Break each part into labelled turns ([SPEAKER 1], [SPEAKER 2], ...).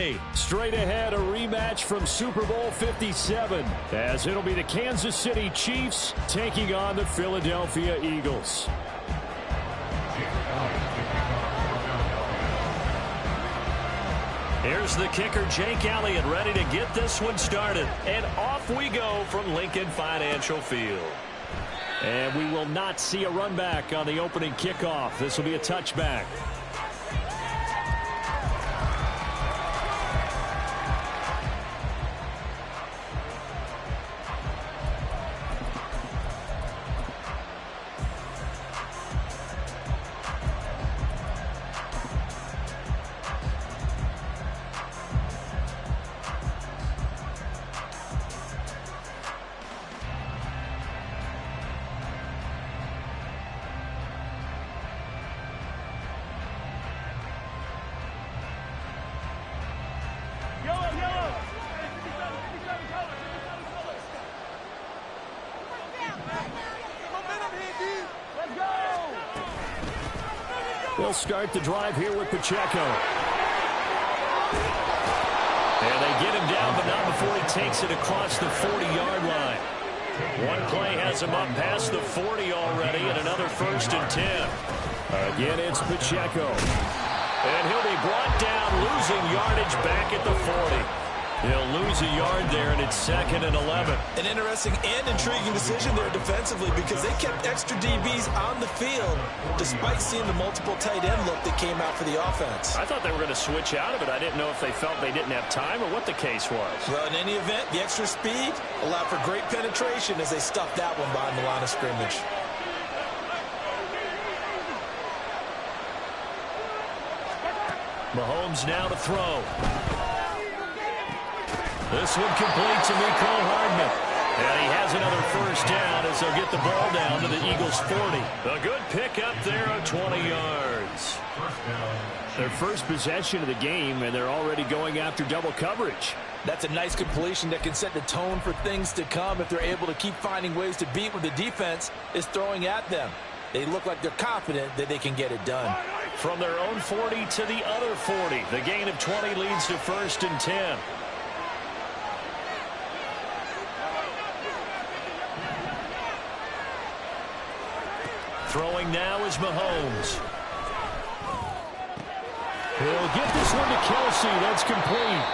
[SPEAKER 1] today. Straight ahead, a rematch from Super Bowl 57, as it'll be the Kansas City Chiefs taking on the Philadelphia Eagles. Here's the kicker, Jake Elliott, ready to get this one started. And off we go from Lincoln Financial Field. And we will not see a run back on the opening kickoff. This will be a touchback. They'll start the drive here with Pacheco. And they get him down, but not before he takes it across the 40-yard line. One play has him up past the 40 already, and another 1st and 10. Again, it's Pacheco. And he'll be brought down, losing yardage back at the 40. He'll lose a yard there, and it's 2nd and 11.
[SPEAKER 2] An interesting and intriguing decision there defensively, because they kept extra DBs on the field despite seeing the multiple tight end look that came out for the offense.
[SPEAKER 1] I thought they were going to switch out of it. I didn't know if they felt they didn't have time or what the case was.
[SPEAKER 2] Well, in any event, the extra speed allowed for great penetration as they stuffed that one behind the line of scrimmage.
[SPEAKER 1] Mahomes now to throw. This one complete to Mecole Hardman. And he has another 1st down as they'll get the ball down to the Eagles' 40. A good pickup there of 20 yards. Their first possession of the game, and they're already going after double coverage.
[SPEAKER 2] That's a nice completion that can set the tone for things to come if they're able to keep finding ways to beat what the defense is throwing at them. They look like they're confident that they can get it done.
[SPEAKER 1] From their own 40 to the other 40. The gain of 20 leads to 1st and 10. Throwing now is Mahomes. He'll get this one to Kelsey. That's complete.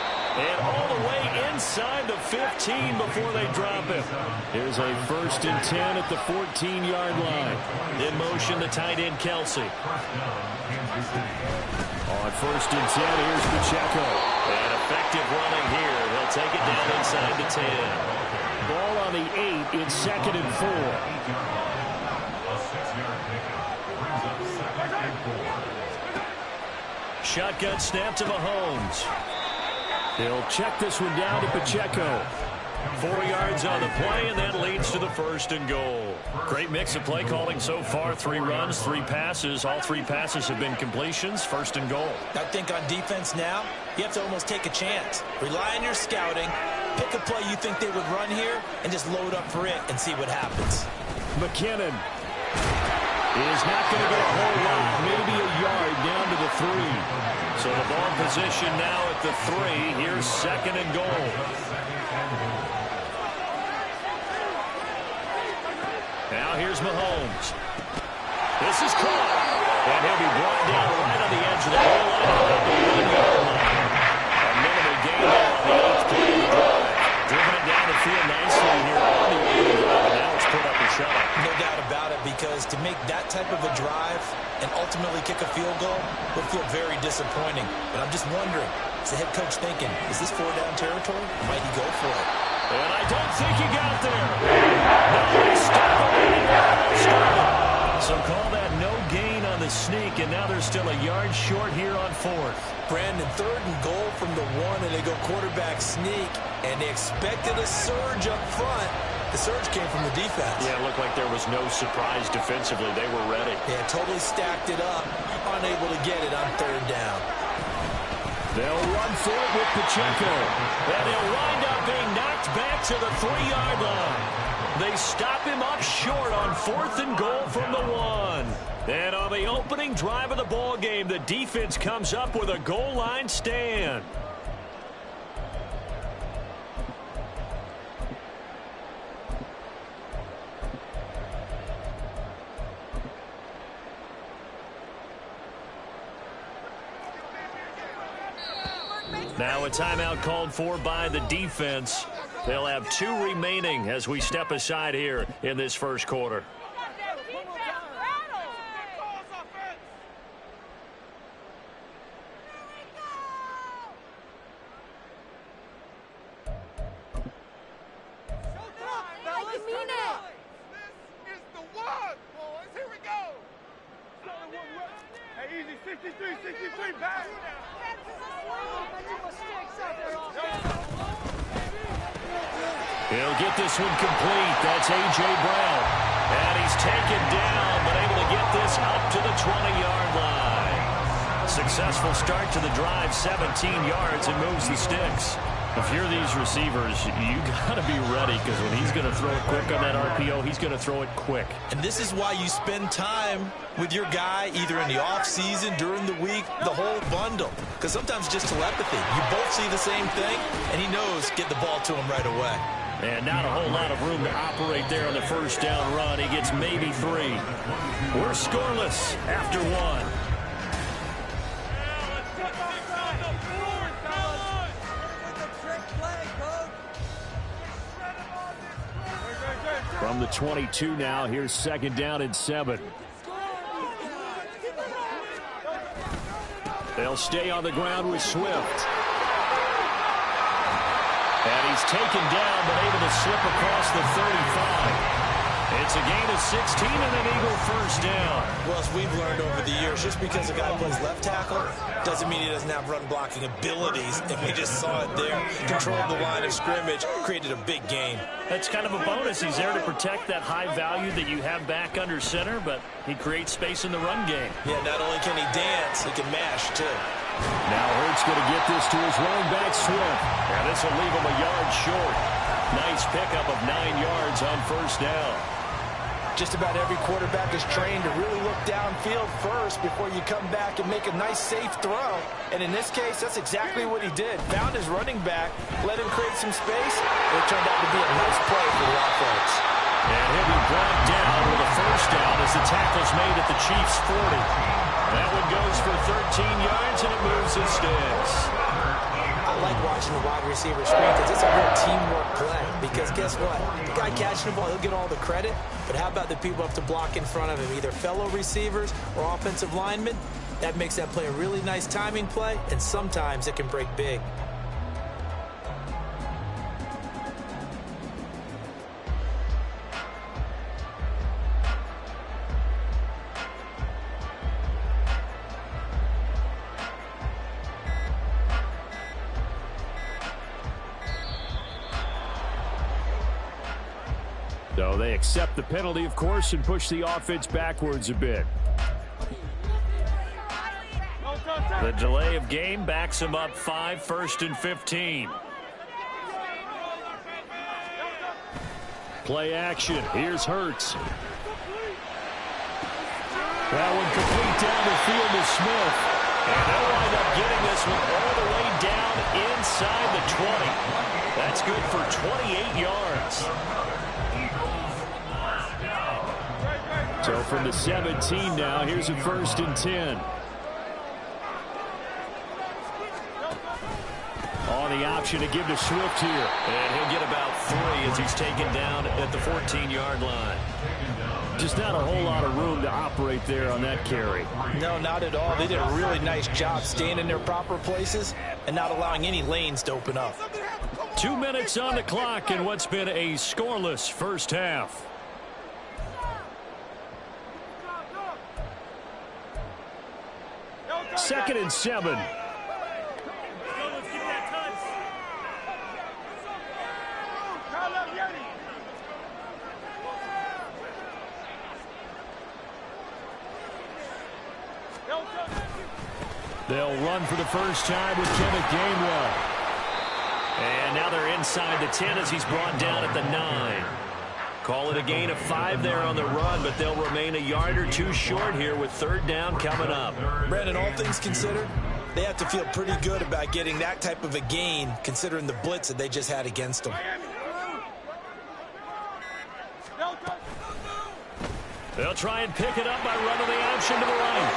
[SPEAKER 1] And all the way inside the 15 before they drop him. Here's a 1st and 10 at the 14-yard line. In motion, the tight end, Kelsey. On 1st and 10, here's Pacheco. And effective running here. They'll take it down inside the 10. Ball on the 8. It's 2nd and 4. Shotgun snap to Mahomes. He'll check this one down to Pacheco. 4 yards on the play, and that leads to the 1st and goal. Great mix of play calling so far. 3 runs, 3 passes. All 3 passes have been completions. 1st and goal.
[SPEAKER 2] I think on defense now, you have to almost take a chance. Rely on your scouting. Pick a play you think they would run here, and just load up for it and see what happens.
[SPEAKER 1] McKinnon is not going to get a whole lot, maybe a yard down to the 3. So the ball position now at the 3. Here's 2nd and goal. Now here's Mahomes. This is caught. And he'll be brought down right on the edge of the goal line at the 1-yard line. A minimal gain there on the 8th play of the drive. Driven it down the field nicely here on the 8th drive, and now it's put up a shot.
[SPEAKER 2] No doubt about it, because to make that type of a drive and ultimately kick a field goal would feel very disappointing. But I'm just wondering, is the head coach thinking, is this 4-down territory? Or might he go for it?
[SPEAKER 1] And I don't think he got there. No, they stop it. So call that no gain on the sneak, and now they're still a yard short here on 4th.
[SPEAKER 2] Brandon, 3rd and goal from the 1, and they go quarterback sneak, and they expected a surge up front. The surge came from the defense.
[SPEAKER 1] Yeah, it looked like there was no surprise defensively. They were ready.
[SPEAKER 2] Yeah, totally stacked it up, unable to get it on 3rd down.
[SPEAKER 1] They'll run for it with Pacheco. And he'll wind up being knocked back to the 3-yard line. They stop him up short on 4th and goal from the 1. And on the opening drive of the ball game, the defense comes up with a goal line stand. Now a timeout called for by the defense. They'll have 2 remaining as we step aside here in this first quarter.
[SPEAKER 2] He'll get this one complete. That's A.J. Brown. And he's taken down, but able to get this up to the 20-yard line. Successful start to the drive, 17 yards, and moves the sticks. If you're these receivers, you got to be ready, because when he's going to throw it quick on that RPO, he's going to throw it quick. And this is why you spend time with your guy, either in the offseason, during the week, the whole bundle. Because sometimes just telepathy. You both see the same thing, and he knows get the ball to him right away.
[SPEAKER 1] And not a whole lot of room to operate there on the first down run. He gets maybe 3. We're scoreless after 1. From the 22 now, here's 2nd down and 7. They'll stay on the ground with Swift. And he's taken down, but able to slip across the 35. It's a gain of 16 and an Eagle first down.
[SPEAKER 2] Well, as we've learned over the years, just because a guy plays left tackle doesn't mean he doesn't have run-blocking abilities. And we just saw it there. Controlled the line of scrimmage, created a big gain.
[SPEAKER 1] That's kind of a bonus. He's there to protect that high value that you have back under center, but he creates space in the run game.
[SPEAKER 2] Yeah, not only can he dance, he can mash, too.
[SPEAKER 1] Now Hurts going to get this to his running back, Swift. And this will leave him a yard short. Nice pickup of 9 yards on first down.
[SPEAKER 2] Just about every quarterback is trained to really look downfield first before you come back and make a nice, safe throw. And in this case, that's exactly what he did. Found his running back, let him create some space, and it turned out to be a nice play for the offense.
[SPEAKER 1] And he'll be brought down with a first down as the tackle's made at the Chiefs' 40. That one goes for 13 yards, and it moves and sticks.
[SPEAKER 2] I like watching the wide receiver screen because it's a real teamwork play. Because guess what? The guy catching the ball, he'll get all the credit. But how about the people who have to block in front of him, either fellow receivers or offensive linemen? That makes that play a really nice timing play, and sometimes it can break big.
[SPEAKER 1] So they accept the penalty, of course, and push the offense backwards a bit. The delay of game backs him up 5, 1st and 15. Play action. Here's Hurts. That one complete down the field to Smith. And they'll wind up getting this one all the way down inside the 20. That's good for 28 yards. So from the 17 now, here's a 1st and 10. On the option to give to Swift here. And he'll get about 3 as he's taken down at the 14-yard line. Just not a whole lot of room to operate there on that carry.
[SPEAKER 2] No, not at all. They did a really nice job staying in their proper places and not allowing any lanes to open up.
[SPEAKER 1] 2 minutes on the clock in what's been a scoreless first half. Second and 7. They'll run for the first time with Kenneth Gainwell. And now they're inside the 10 as he's brought down at the 9. Call it a gain of 5 there on the run, but they'll remain a yard or 2 short here with 3rd down coming up.
[SPEAKER 2] Brandon, all things considered, they have to feel pretty good about getting that type of a gain, considering the blitz that they just had against them.
[SPEAKER 1] They'll try and pick it up by running the option to the right.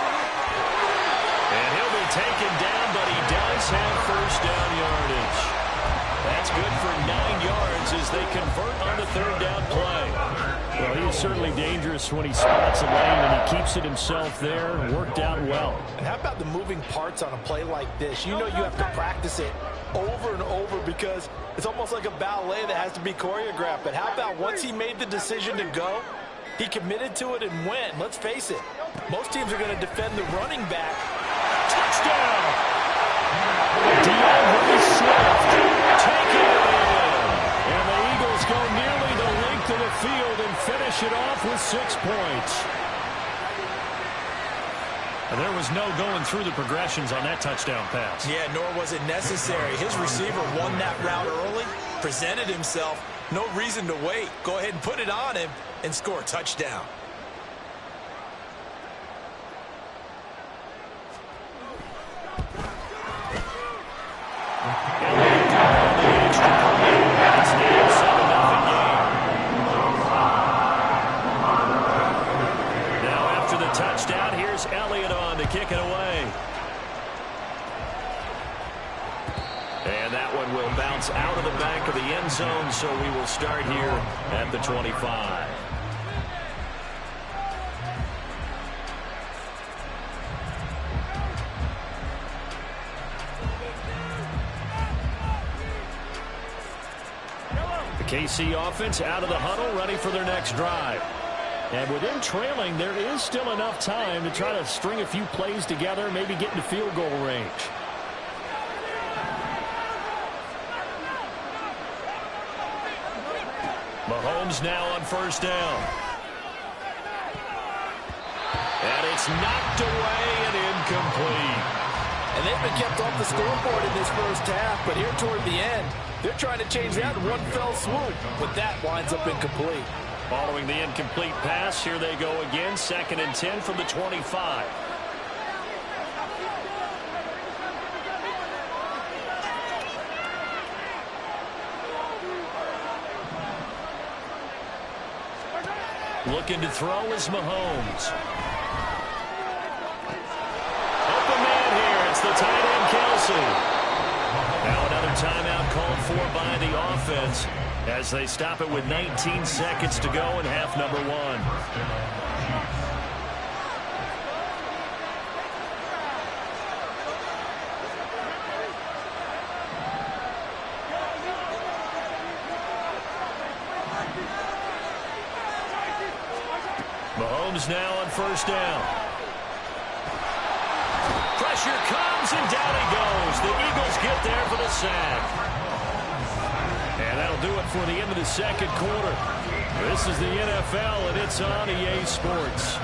[SPEAKER 1] And he'll be taken down, but he does have first down. as they convert on the third down play. Well, he is certainly dangerous when he spots a lane, and he keeps it himself there. Worked out well.
[SPEAKER 2] And how about the moving parts on a play like this? You know you have to practice it over and over because it's almost like a ballet that has to be choreographed. But how about once he made the decision to go, he committed to it and went. Let's face it, most teams are going to defend the running back.
[SPEAKER 1] Touchdown! DeAndre Swift taking it in. And the Eagles go nearly the length of the field and finish it off with 6 points. And there was no going through the progressions on that touchdown pass.
[SPEAKER 2] Yeah, nor was it necessary. His receiver won that route early, presented himself. No reason to wait. Go ahead and put it on him and score a touchdown.
[SPEAKER 1] Touchdown. Here's Elliott on to kick it away. And that one will bounce out of the back of the end zone, so we will start here at the 25. The KC offense out of the huddle, ready for their next drive. And with them trailing, there is still enough time to try to string a few plays together, maybe get into field goal range. Mahomes now on first down. And it's knocked away and incomplete.
[SPEAKER 2] And they've been kept off the scoreboard in this first half, but here toward the end, they're trying to change that in one fell swoop. But that winds up incomplete.
[SPEAKER 1] Following the incomplete pass, here they go again, 2nd and 10 from the 25. Looking to throw is Mahomes. Open man here, it's the tight end Kelsey. Now another timeout called for by the offense as they stop it with 19 seconds to go in half number 1. Mahomes now on first down. Pressure comes and down he goes. The Eagles get there for the sack. And that'll do it for the end of the second quarter. This is the NFL, and it's on EA Sports.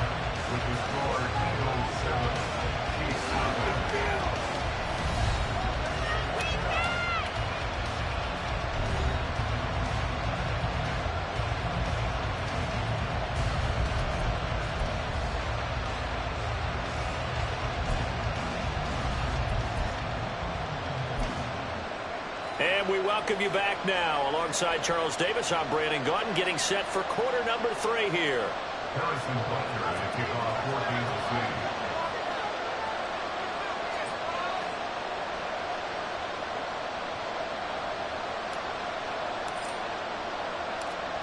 [SPEAKER 1] And we welcome you back now. Alongside Charles Davis, I'm Brandon Gaudin, getting set for quarter number 3 here.
[SPEAKER 3] Harrison Butler to kick off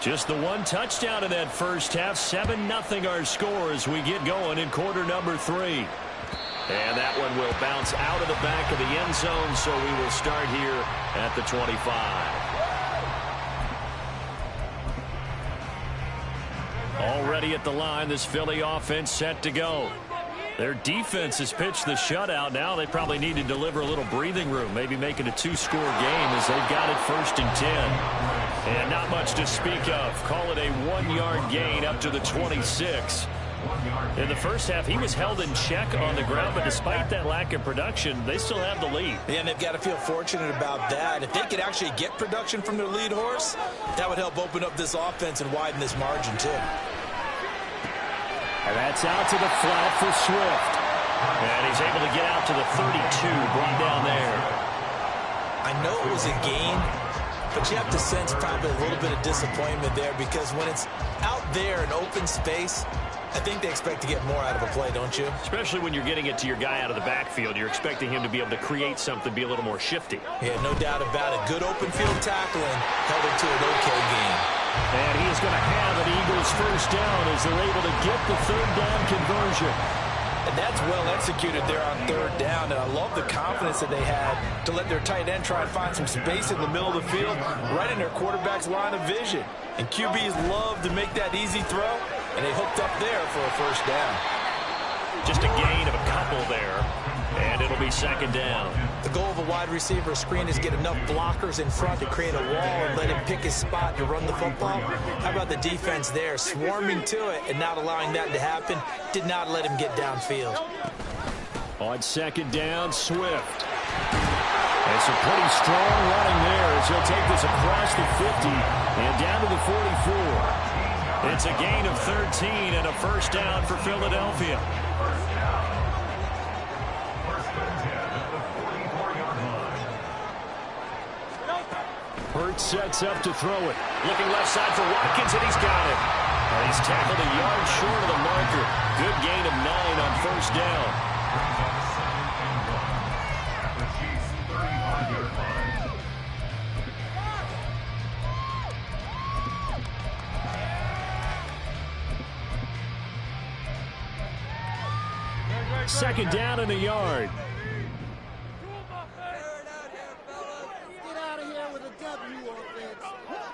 [SPEAKER 3] 14-6.
[SPEAKER 1] Just the one touchdown in that first half. 7-0 our score as we get going in quarter number 3. And that one will bounce out of the back of the end zone, so we will start here at the 25. Already at the line, this Philly offense set to go. Their defense has pitched the shutout. Now they probably need to deliver a little breathing room, maybe make it a 2-score game as they've got it 1st and 10. And not much to speak of. Call it a 1-yard gain up to the 26. In the first half, he was held in check on the ground, but despite that lack of production, they still have the lead.
[SPEAKER 2] Yeah, and they've got to feel fortunate about that. If they could actually get production from their lead horse, that would help open up this offense and widen this margin, too.
[SPEAKER 1] And that's out to the flat for Swift. And he's able to get out to the 32, brought down there.
[SPEAKER 2] I know it was a gain, but you have to sense probably a little bit of disappointment there because when it's out there in open space, I think they expect to get more out of a play, don't you?
[SPEAKER 1] Especially when you're getting it to your guy out of the backfield. You're expecting him to be able to create something, be a little more shifty.
[SPEAKER 2] Yeah, no doubt about it. Good open field tackling held it to an okay game.
[SPEAKER 1] And he is going to have an Eagles first down as they're able to get the third down conversion.
[SPEAKER 2] And that's well executed there on third down. And I love the confidence that they had to let their tight end try and find some space in the middle of the field, right in their quarterback's line of vision. And QBs love to make that easy throw, and they hooked up there for a first down.
[SPEAKER 1] Just a gain of a couple there, and it'll be second down.
[SPEAKER 2] The goal of a wide receiver screen is get enough blockers in front to create a wall and let him pick his spot to run the football. How about the defense there, swarming to it and not allowing that to happen? Did not let him get downfield.
[SPEAKER 1] On second down, Swift. It's a pretty strong running there as he'll take this across the 50 and down to the 44. It's a gain of 13 and a first down for Philadelphia. Hurts sets up to throw it. Looking left side for Watkins, and he's got it. And he's tackled a yard short of the marker. Good gain of 9 on first down. Second down and a yard.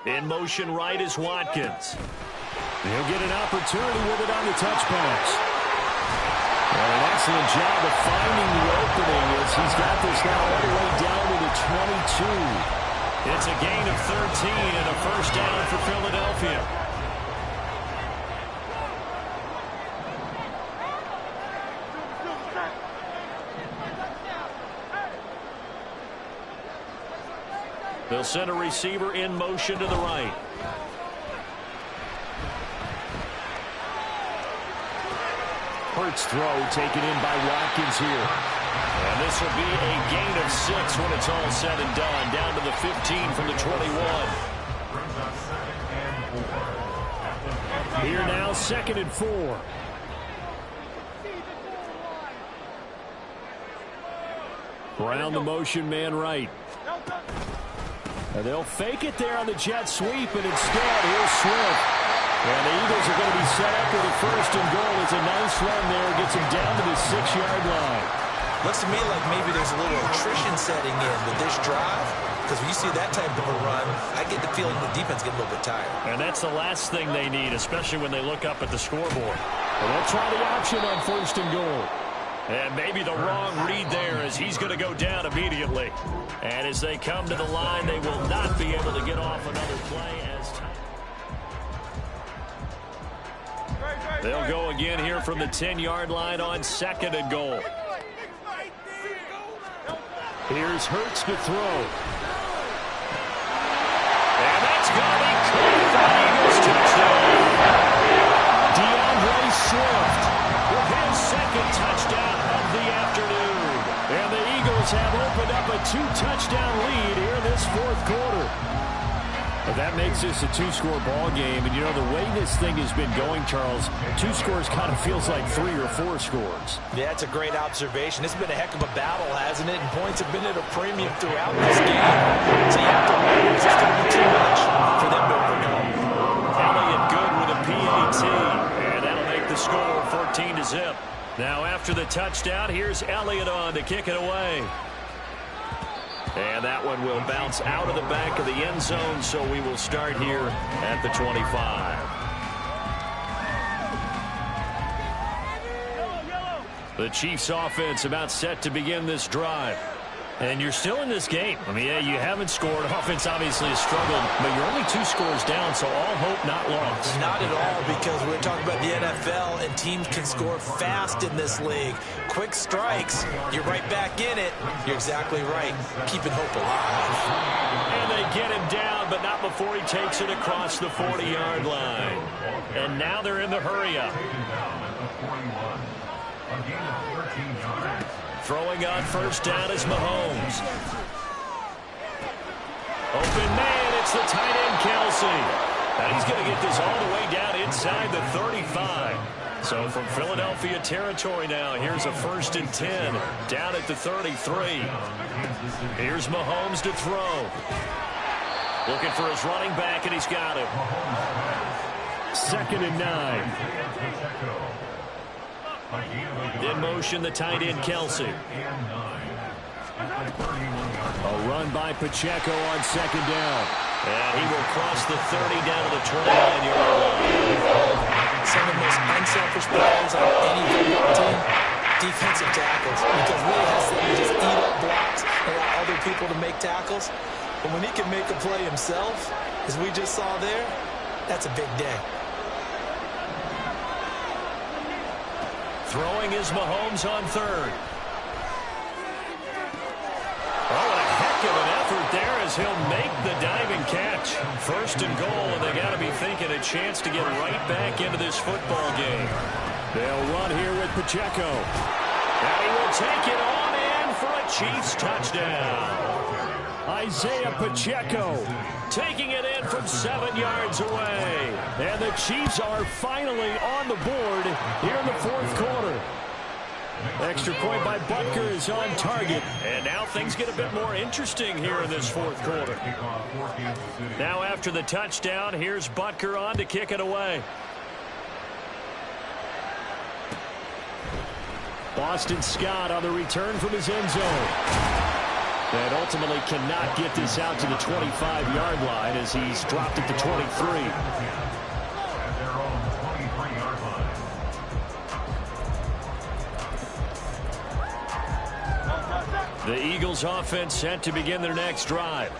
[SPEAKER 1] In motion right is Watkins. He'll get an opportunity with it on the touch pass. And an excellent job of finding the opening as he's got this now all the way down to the 22. It's a gain of 13 and a first down for Philadelphia. They'll send a receiver in motion to the right. Hurts throw taken in by Watkins here. And this will be a gain of 6 when it's all said and done. Down to the 15 from the 21. Here now, 2nd and 4. Brown the motion man right. And they'll fake it there on the jet sweep, and instead, here's Swift. And the Eagles are going to be set up with a first and goal. It's a nice run there. Gets him down to the 6-yard line.
[SPEAKER 2] Looks to me like maybe there's a little attrition setting in with this drive. Because when you see that type of a run, I get the feeling the defense gets a little bit tired.
[SPEAKER 1] And that's the last thing they need, especially when they look up at the scoreboard. And they'll try the option on first and goal. And maybe the wrong read there as he's going to go down immediately. And as they come to the line, they will not be able to get off another play as time. They'll go again here from the 10-yard line on 2nd and goal. Here's Hurts to throw. And that's going to be caught for the Eagles touchdown. DeAndre Swift with his 2nd touchdown of the afternoon. And the Eagles have opened up a 2-touchdown lead here in this 4th quarter. But that makes this a 2-score ball game. And, you know, the way this thing has been going, Charles, 2 scores kind of feels like 3 or 4 scores.
[SPEAKER 2] Yeah, it's a great observation. It's been a heck of a battle, hasn't it? And points have been at a premium throughout this game. So you have to wonder, it's just going to be too much for them to overcome.
[SPEAKER 1] Elliott good with a PAT. And that'll make the score 14-0. Now after the touchdown, here's Elliott on to kick it away. And that one will bounce out of the back of the end zone, so we will start here at the 25. The Chiefs offense about set to begin this drive. And you're still in this game. I mean, yeah, you haven't scored. Offense obviously has struggled, but you're only 2 scores down, so all hope not lost.
[SPEAKER 2] Not at all, because we're talking about the NFL, and teams can score fast in this league. Quick strikes, you're right back in it. You're exactly right. Keeping hope alive.
[SPEAKER 1] And they get him down, but not before he takes it across the 40-yard line. And now they're in the hurry-up. Throwing on first down is Mahomes. Open man, it's the tight end, Kelsey. And he's going to get this all the way down inside the 35. So from Philadelphia territory now, here's a 1st and 10 down at the 33. Here's Mahomes to throw. Looking for his running back, and he's got it. 2nd and 9. In motion, the tight end, Kelsey. A run by Pacheco on 2nd down. And he will cross the 30 down to the 29-yard line.
[SPEAKER 2] Some of the most unselfish players on any football team, defensive tackles, because Willie has to just eat up blocks and allow other people to make tackles. But when he can make a play himself, as we just saw there, that's a big day.
[SPEAKER 1] Throwing is Mahomes on 3rd. Oh, and a heck of an effort there as he'll make the diving catch. 1st and goal, and they got to be thinking a chance to get right back into this football game. They'll run here with Pacheco. And he will take it on in for a Chiefs touchdown. Isaiah Pacheco taking it in from 7 yards away. And the Chiefs are finally on the board here in the 4th quarter. Extra point by Butker is on target. And now things get a bit more interesting here in this 4th quarter. Now after the touchdown, here's Butker on to kick it away. Boston Scott on the return from his end zone. And ultimately cannot get this out to the 25-yard line as he's dropped at the 23. The Eagles offense set to begin their next drive.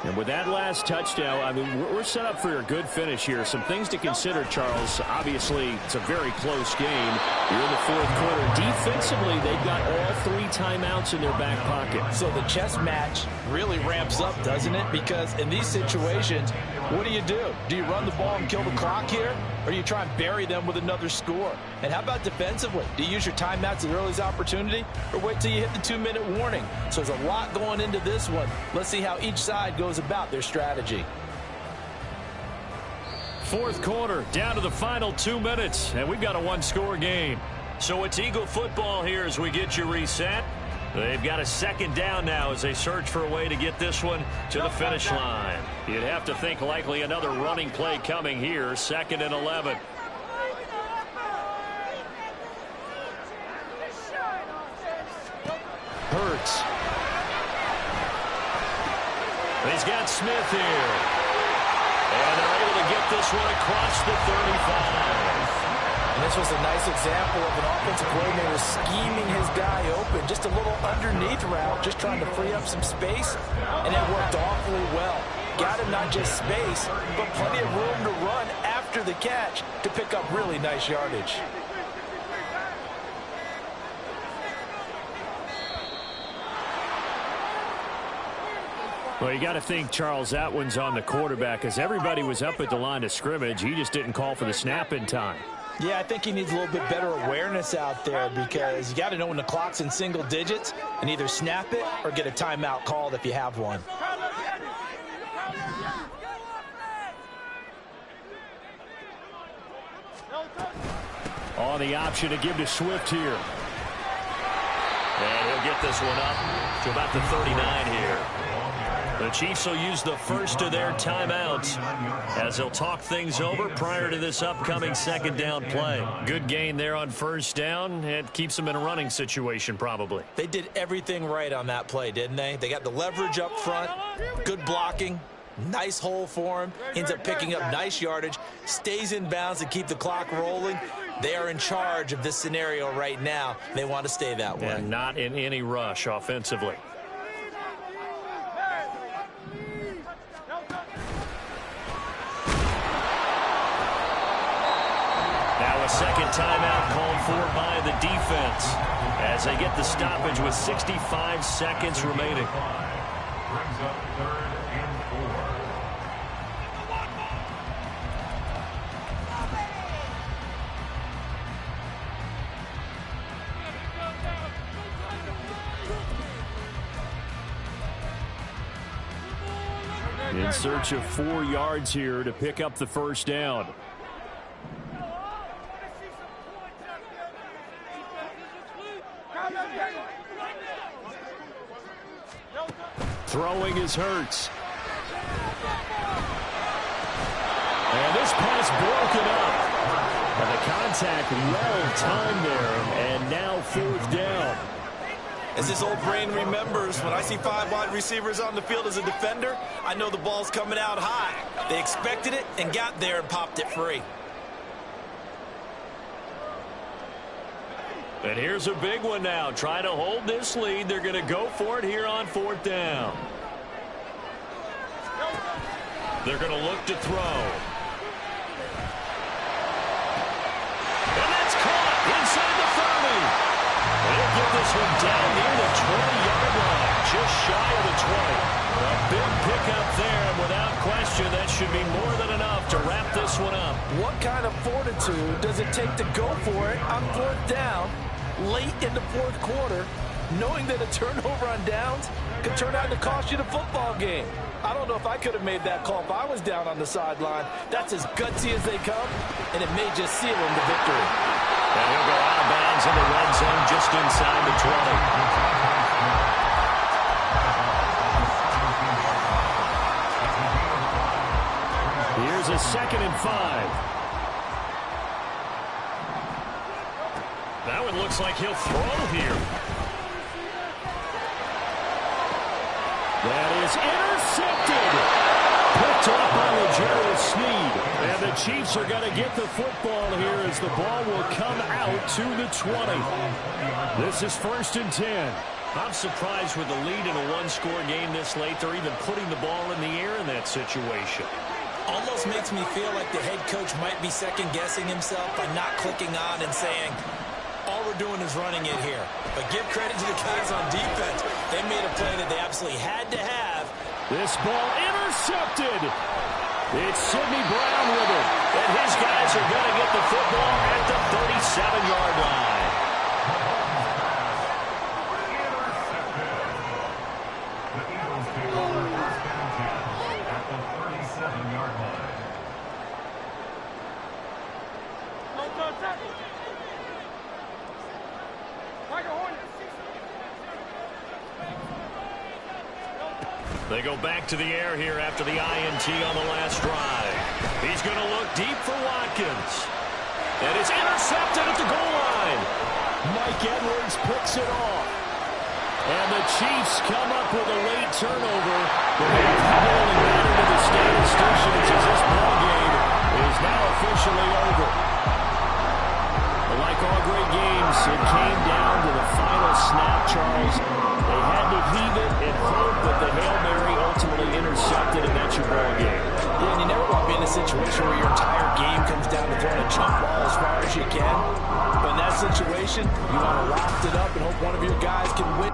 [SPEAKER 1] And with that last touchdown, I mean, we're set up for a good finish here. Some things to consider, Charles. Obviously, it's a very close game. You're in the 4th quarter. Defensively, they've got all 3 timeouts in their back pocket.
[SPEAKER 2] So the chess match really ramps up, doesn't it? Because in these situations, what do? Do you run the ball and kill the clock here? Or do you try and bury them with another score? And how about defensively? Do you use your timeouts at earliest opportunity? Or wait till you hit the 2-minute warning? So there's a lot going into this one. Let's see how each side goes about their strategy.
[SPEAKER 1] 4th quarter, down to the final 2 minutes, and we've got a 1-score game. So it's Eagle football here as we get you reset. They've got a 2nd down now as they search for a way to get this one to the finish line. You'd have to think likely another running play coming here, 2nd and 11. Hurts. He's got Smith here. And they're able to get this one across the 35.
[SPEAKER 2] And this was a nice example of an offensive coordinator scheming his guy open. Just a little underneath route, just trying to free up some space. And it worked awfully well. Got him not just space, but plenty of room to run after the catch to pick up really nice yardage.
[SPEAKER 1] Well, you got to think, Charles, that one's on the quarterback as everybody was up at the line of scrimmage. He just didn't call for the snap in time.
[SPEAKER 2] Yeah, I think he needs a little bit better awareness out there because you got to know when the clock's in single digits and either snap it or get a timeout called if you have one.
[SPEAKER 1] On the option to give to Swift here. And he'll get this one up to about the 39 here. The Chiefs will use the first of their timeouts as they'll talk things over prior to this upcoming 2nd down play. Good gain there on 1st down. It keeps them in a running situation probably.
[SPEAKER 2] They did everything right on that play, didn't they? They got the leverage up front, good blocking, nice hole for him, ends up picking up nice yardage, stays in bounds to keep the clock rolling. They are in charge of this scenario right now. They want to stay that way.
[SPEAKER 1] And not in any rush offensively. Now a 2nd timeout called for by the defense as they get the stoppage with 65 seconds remaining.
[SPEAKER 3] Brings up 3rd and 4.
[SPEAKER 1] In search of 4 yards here to pick up the 1st down. Throwing is Hurts. And this pass broken up. And the contact well timed there. And now 4th down.
[SPEAKER 2] As this old brain remembers, when I see 5 wide receivers on the field as a defender, I know the ball's coming out high. They expected it and got there and popped it free.
[SPEAKER 1] And here's a big one now. Trying to hold this lead. They're going to go for it here on 4th down. They're going to look to throw. And that's caught inside the 30. They'll get this one down near the 20-yard line, just shy of the 20. A big pickup there, and without question, that should be more than enough to wrap this one up.
[SPEAKER 2] What kind of fortitude does it take to go for it on 4th down late in the 4th quarter, knowing that a turnover on downs could turn out to cost you the football game? I don't know if I could have made that call if I was down on the sideline. That's as gutsy as they come, and it may just seal him the victory.
[SPEAKER 1] And he'll go out of bounds in the red zone just inside the 20. Here's a 2nd and 5. That one looks like he'll throw here. That is intercepted. Picked up by L'Jarius Sneed. And the Chiefs are going to get the football here as the ball will come out to the 20. This is 1st and 10. I'm surprised with the lead in a one-score game this late. They're even putting the ball in the air in that situation.
[SPEAKER 2] Almost makes me feel like the head coach might be second-guessing himself by not clicking on and saying, all we're doing is running it here. But give credit to the guys on defense. They made a play that they absolutely had to have.
[SPEAKER 1] This ball intercepted. It's Sidney Brown with it. And his guys are going to get the football at the 37-yard line.
[SPEAKER 3] The Eagles take over 1st down at the 37-yard line.
[SPEAKER 1] They go back to the air here after the INT on the last drive. He's going to look deep for Watkins. And it's intercepted at the goal line. Mike Edwards picks it off. And the Chiefs come up with a late turnover. But they really matter to the statisticians as this ball game is now officially over. But like all great games, it came down to the final snap, Charles. They had to heave it and hope, but the Hail Mary ultimately intercepted, and that's your ball game.
[SPEAKER 2] Yeah, and you never want to be in a situation where your entire game comes down to throwing a jump ball as far as you can. But in that situation, you want to loft it up and hope one of your guys can win.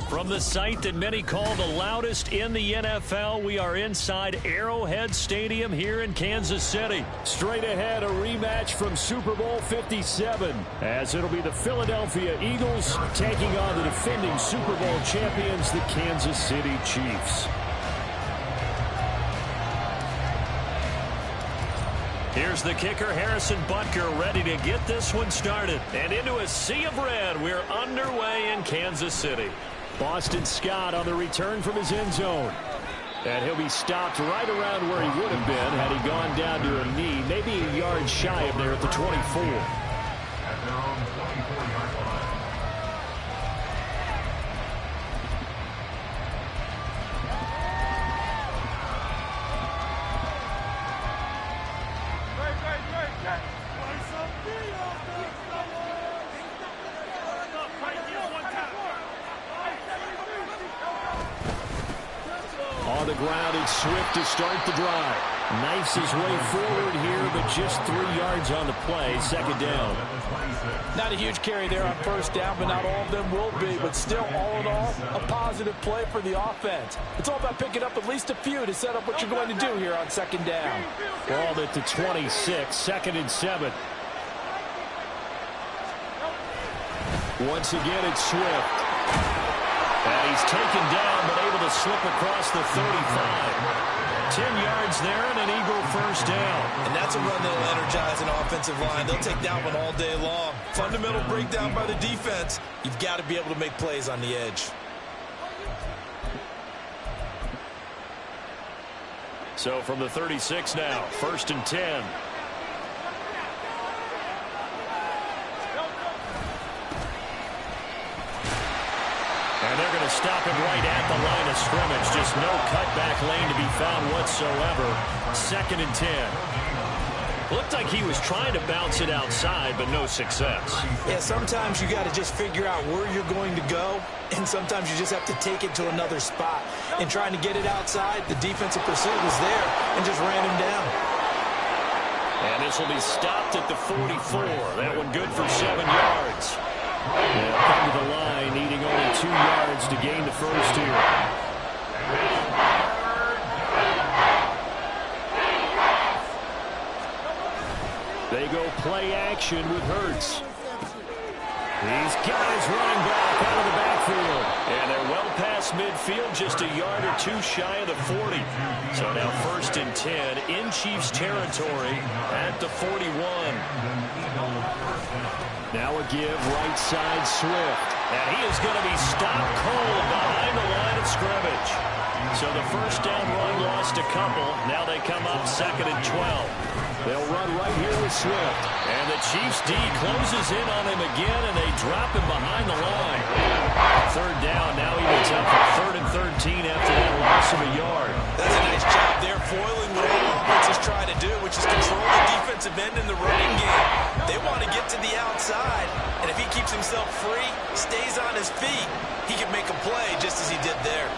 [SPEAKER 1] From the site that many call the loudest in the NFL, we are inside Arrowhead Stadium here in Kansas City. Straight ahead, a rematch from Super Bowl 57, as it'll be the Philadelphia Eagles taking on the defending Super Bowl champions, the Kansas City Chiefs. Here's the kicker, Harrison Butker, ready to get this one started. And into a sea of red, we're underway in Kansas City. Boston Scott on the return from his end zone. And he'll be stopped right around where he would have been had he gone down to a knee, maybe a yard shy of there at the 24.
[SPEAKER 3] At their own 24-yard line.
[SPEAKER 1] ground. It's Swift to start the drive. Knifes his way forward here, but just 3 yards on the play. Second down.
[SPEAKER 4] Not a huge carry there on first down, but not all of them will be. But still, all in all, a positive play for the offense. It's all about picking up at least a few to set up what you're going to do here on second down.
[SPEAKER 1] Ball at the 26, 2nd and 7. Once again, it's Swift. And he's taken down, but able to slip across the 35. 10 yards there and an Eagle first down.
[SPEAKER 2] And that's a run that'll energize an offensive line. They'll take that one all day long. Fundamental breakdown by the defense. You've got to be able to make plays on the edge.
[SPEAKER 1] So from the 36 now, 1st and 10. And they're going to stop him right at the line of scrimmage. Just no cutback lane to be found whatsoever. 2nd and 10. Looked like he was trying to bounce it outside, but no success.
[SPEAKER 2] Yeah, sometimes you got to just figure out where you're going to go, and sometimes you just have to take it to another spot. And trying to get it outside, the defensive pursuit was there and just ran him down.
[SPEAKER 1] And this will be stopped at the 44. That one good for 7 yards. They'll come to the line, needing only 2 yards to gain the first here. They go play action with Hurts. He's got his running back out of the backfield. And they're well past midfield, just a yard or two shy of the 40. So now 1st and 10 in Chiefs territory at the 41. Now a give, right side Swift. And he is going to be stopped cold behind the line of scrimmage. So the first down run lost a couple. Now they come up 2nd and 12. They'll run right here with Swift. And the Chiefs D closes in on him again, and they drop him behind the line. 3rd down, now he gets up for 3rd and 13 after that loss of a yard.
[SPEAKER 2] That's a nice job there, foiling what all offenses try to do, which is control the defensive end in the running game. They want to get to the outside, and if he keeps himself free, stays on his feet, he can make a play just as he did there.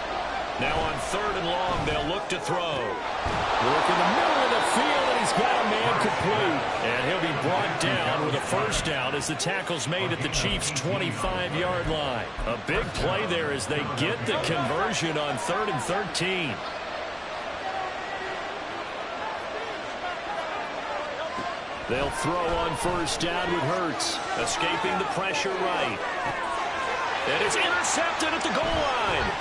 [SPEAKER 1] Now on 3rd and long, they'll look to throw. Work in the middle of the field, and he's got a man complete. And he'll be brought down with a first down as the tackle's made at the Chiefs' 25-yard line. A big play there as they get the conversion on 3rd and 13. They'll throw on first down with Hurts. Escaping the pressure right. And it's intercepted at the goal line.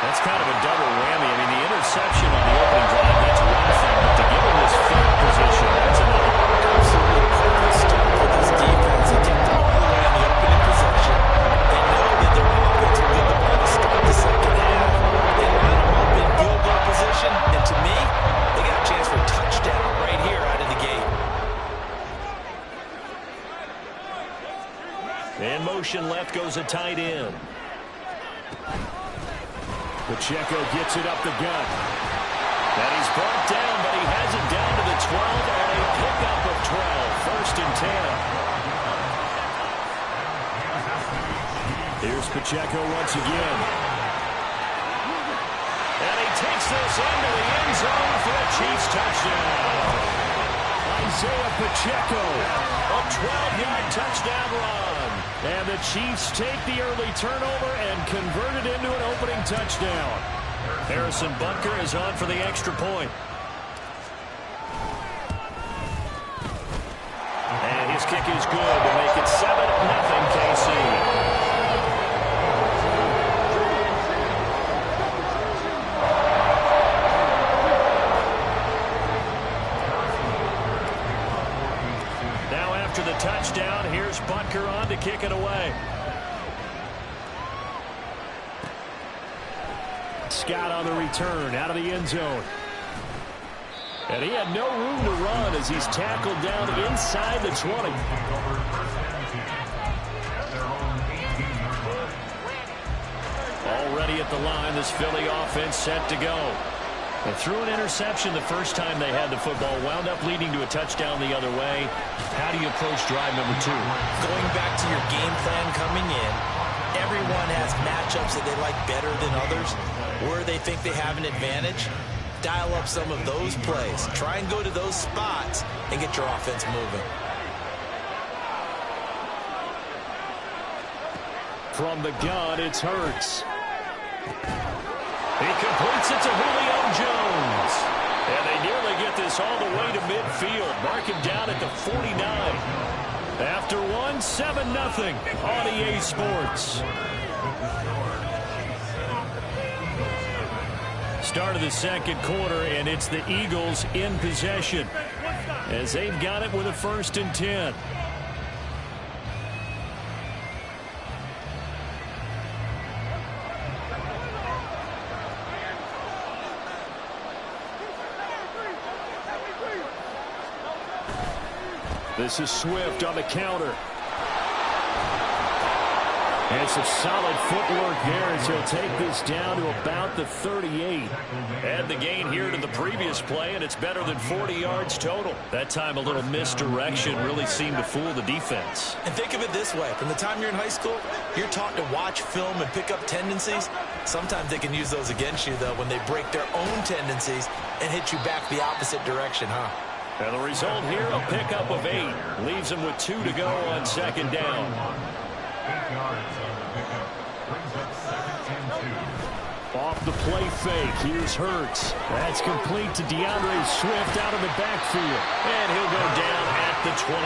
[SPEAKER 1] That's kind of a double whammy. I mean, the interception on the opening drive, that's one thing, but to give him this field position, that's another.
[SPEAKER 2] Absolutely perfect start for this defense. They kept them all the way on the opening possession. They know that their offense will get the ball to start the second half. They line them up in field goal position, and to me, they got a chance for a touchdown right here out of the gate.
[SPEAKER 1] And motion left goes a tight end. Pacheco gets it up the gut. And he's brought down, but he has it down to the 12 on a pickup of 12. 1st and 10. Here's Pacheco once again. And he takes this into the end zone for a Chiefs touchdown. Isaiah Pacheco, a 12-yard touchdown run. And the Chiefs take the early turnover and convert it into an opening touchdown. Harrison Butker is on for the extra point. And his kick is good to make it 7-0 KC. Touchdown. Here's Butker on to kick it away. Scott on the return out of the end zone. And he had no room to run as he's tackled down inside the 20. Already at the line, this Philly offense set to go. They threw an interception the first time they had the football, wound up leading to a touchdown the other way. How do you approach drive number 2?
[SPEAKER 2] Going back to your game plan coming in, everyone has matchups that they like better than others. Where they think they have an advantage, dial up some of those plays. Try and go to those spots and get your offense moving.
[SPEAKER 1] From the gun, it's Hurts. He completes it to Julio Jones. And they nearly get this all the way to midfield. Mark him down at the 49. After one, 7-0 on EA Sports. Start of the second quarter, and it's the Eagles in possession as they've got it with a 1st and 10. This is Swift on the counter. And some solid footwork there as he'll take this down to about the 38. Add the gain here to the previous play, and it's better than 40 yards total. That time a little misdirection really seemed to fool the defense.
[SPEAKER 2] And think of it this way. From the time you're in high school, you're taught to watch film and pick up tendencies. Sometimes they can use those against you, though, when they break their own tendencies and hit you back the opposite direction, huh?
[SPEAKER 1] And the result here, a pickup of 8. Leaves them with 2 to go on 2nd down.
[SPEAKER 3] 8 yards on the pickup. Brings up 2nd and 2.
[SPEAKER 1] Off the play fake, here's Hurts. That's complete to DeAndre Swift out of the backfield. And he'll go down at the 28.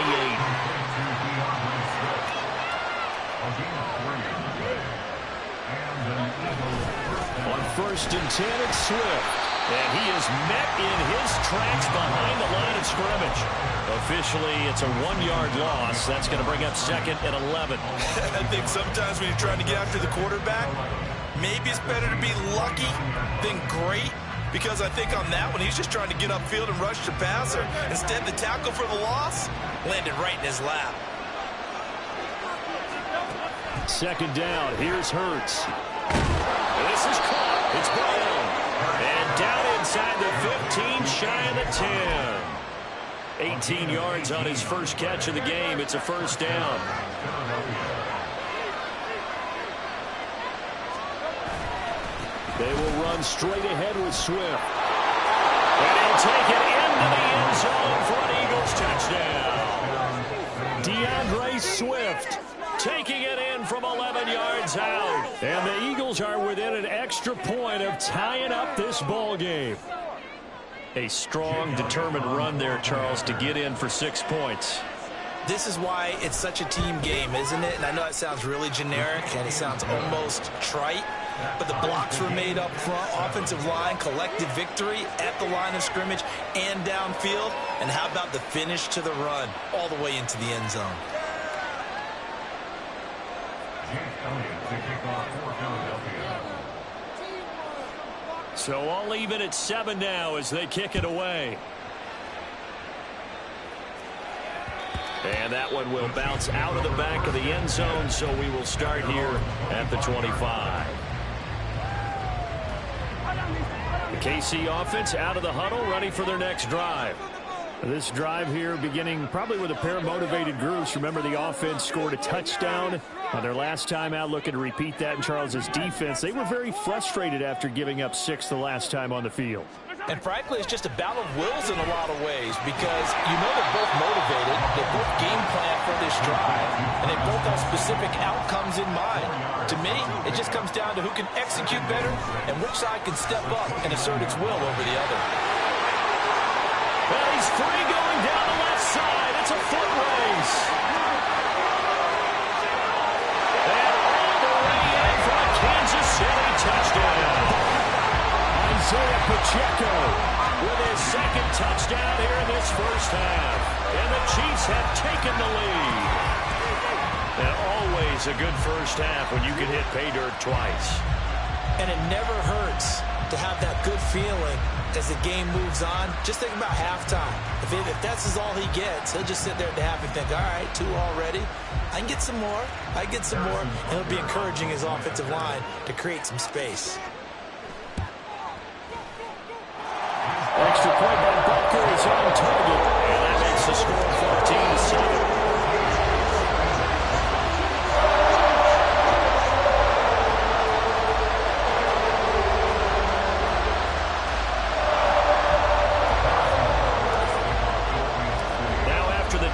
[SPEAKER 1] On 1st and 10, it's Swift. And he is met in his tracks behind the line of scrimmage. Officially, it's a 1-yard loss. That's going to bring up 2nd and 11.
[SPEAKER 2] I think sometimes when you're trying to get after the quarterback, maybe it's better to be lucky than great. Because I think on that one, he's just trying to get upfield and rush the passer. Instead, the tackle for the loss landed right in his lap.
[SPEAKER 1] 2nd down. Here's Hurts. This is caught. It's Brown. And down inside the 15, shy of the 10. 18 yards on his first catch of the game. It's a 1st down. They will run straight ahead with Swift. And he'll take it into the end zone for an Eagles touchdown. DeAndre Swift taking it in from 11 yards out. And the Eagles are within an extra point of tying up this ball game. A strong, determined run there, Charles, to get in for 6 points.
[SPEAKER 2] This is why it's such a team game, isn't it? And I know it sounds really generic and it sounds almost trite, but the blocks were made up front, offensive line, collective victory at the line of scrimmage and downfield. And how about the finish to the run all the way into the end zone?
[SPEAKER 1] So all even at 7 now as they kick it away. And that one will bounce out of the back of the end zone, so we will start here at the 25. The KC offense out of the huddle, ready for their next drive. This drive here beginning probably with a pair of motivated groups. Remember, the offense scored a touchdown on their last time out, looking to repeat that in Charles's defense. They were very frustrated after giving up 6 the last time on the field.
[SPEAKER 4] And frankly, it's just a battle of wills in a lot of ways because you know they're both motivated, they both game plan for this drive, and they both have specific outcomes in mind. To me, it just comes down to who can execute better and which side can step up and assert its will over the other.
[SPEAKER 1] Well, he's free going down the left side. It's a foot race. And all the way in for a Kansas City touchdown. Isaiah Pacheco with his 2nd touchdown here in this first half. And the Chiefs have taken the lead. And always a good first half when you can hit pay dirt twice.
[SPEAKER 2] And it never hurts to have that good feeling as the game moves on. Just think about halftime. If that's all he gets, he'll just sit there at the half and think, all right, 2 already. I can get some more. I can get some more. And he'll be encouraging his offensive line to create some space.
[SPEAKER 1] Extra point by Butker is on target. And that makes the score 14-7.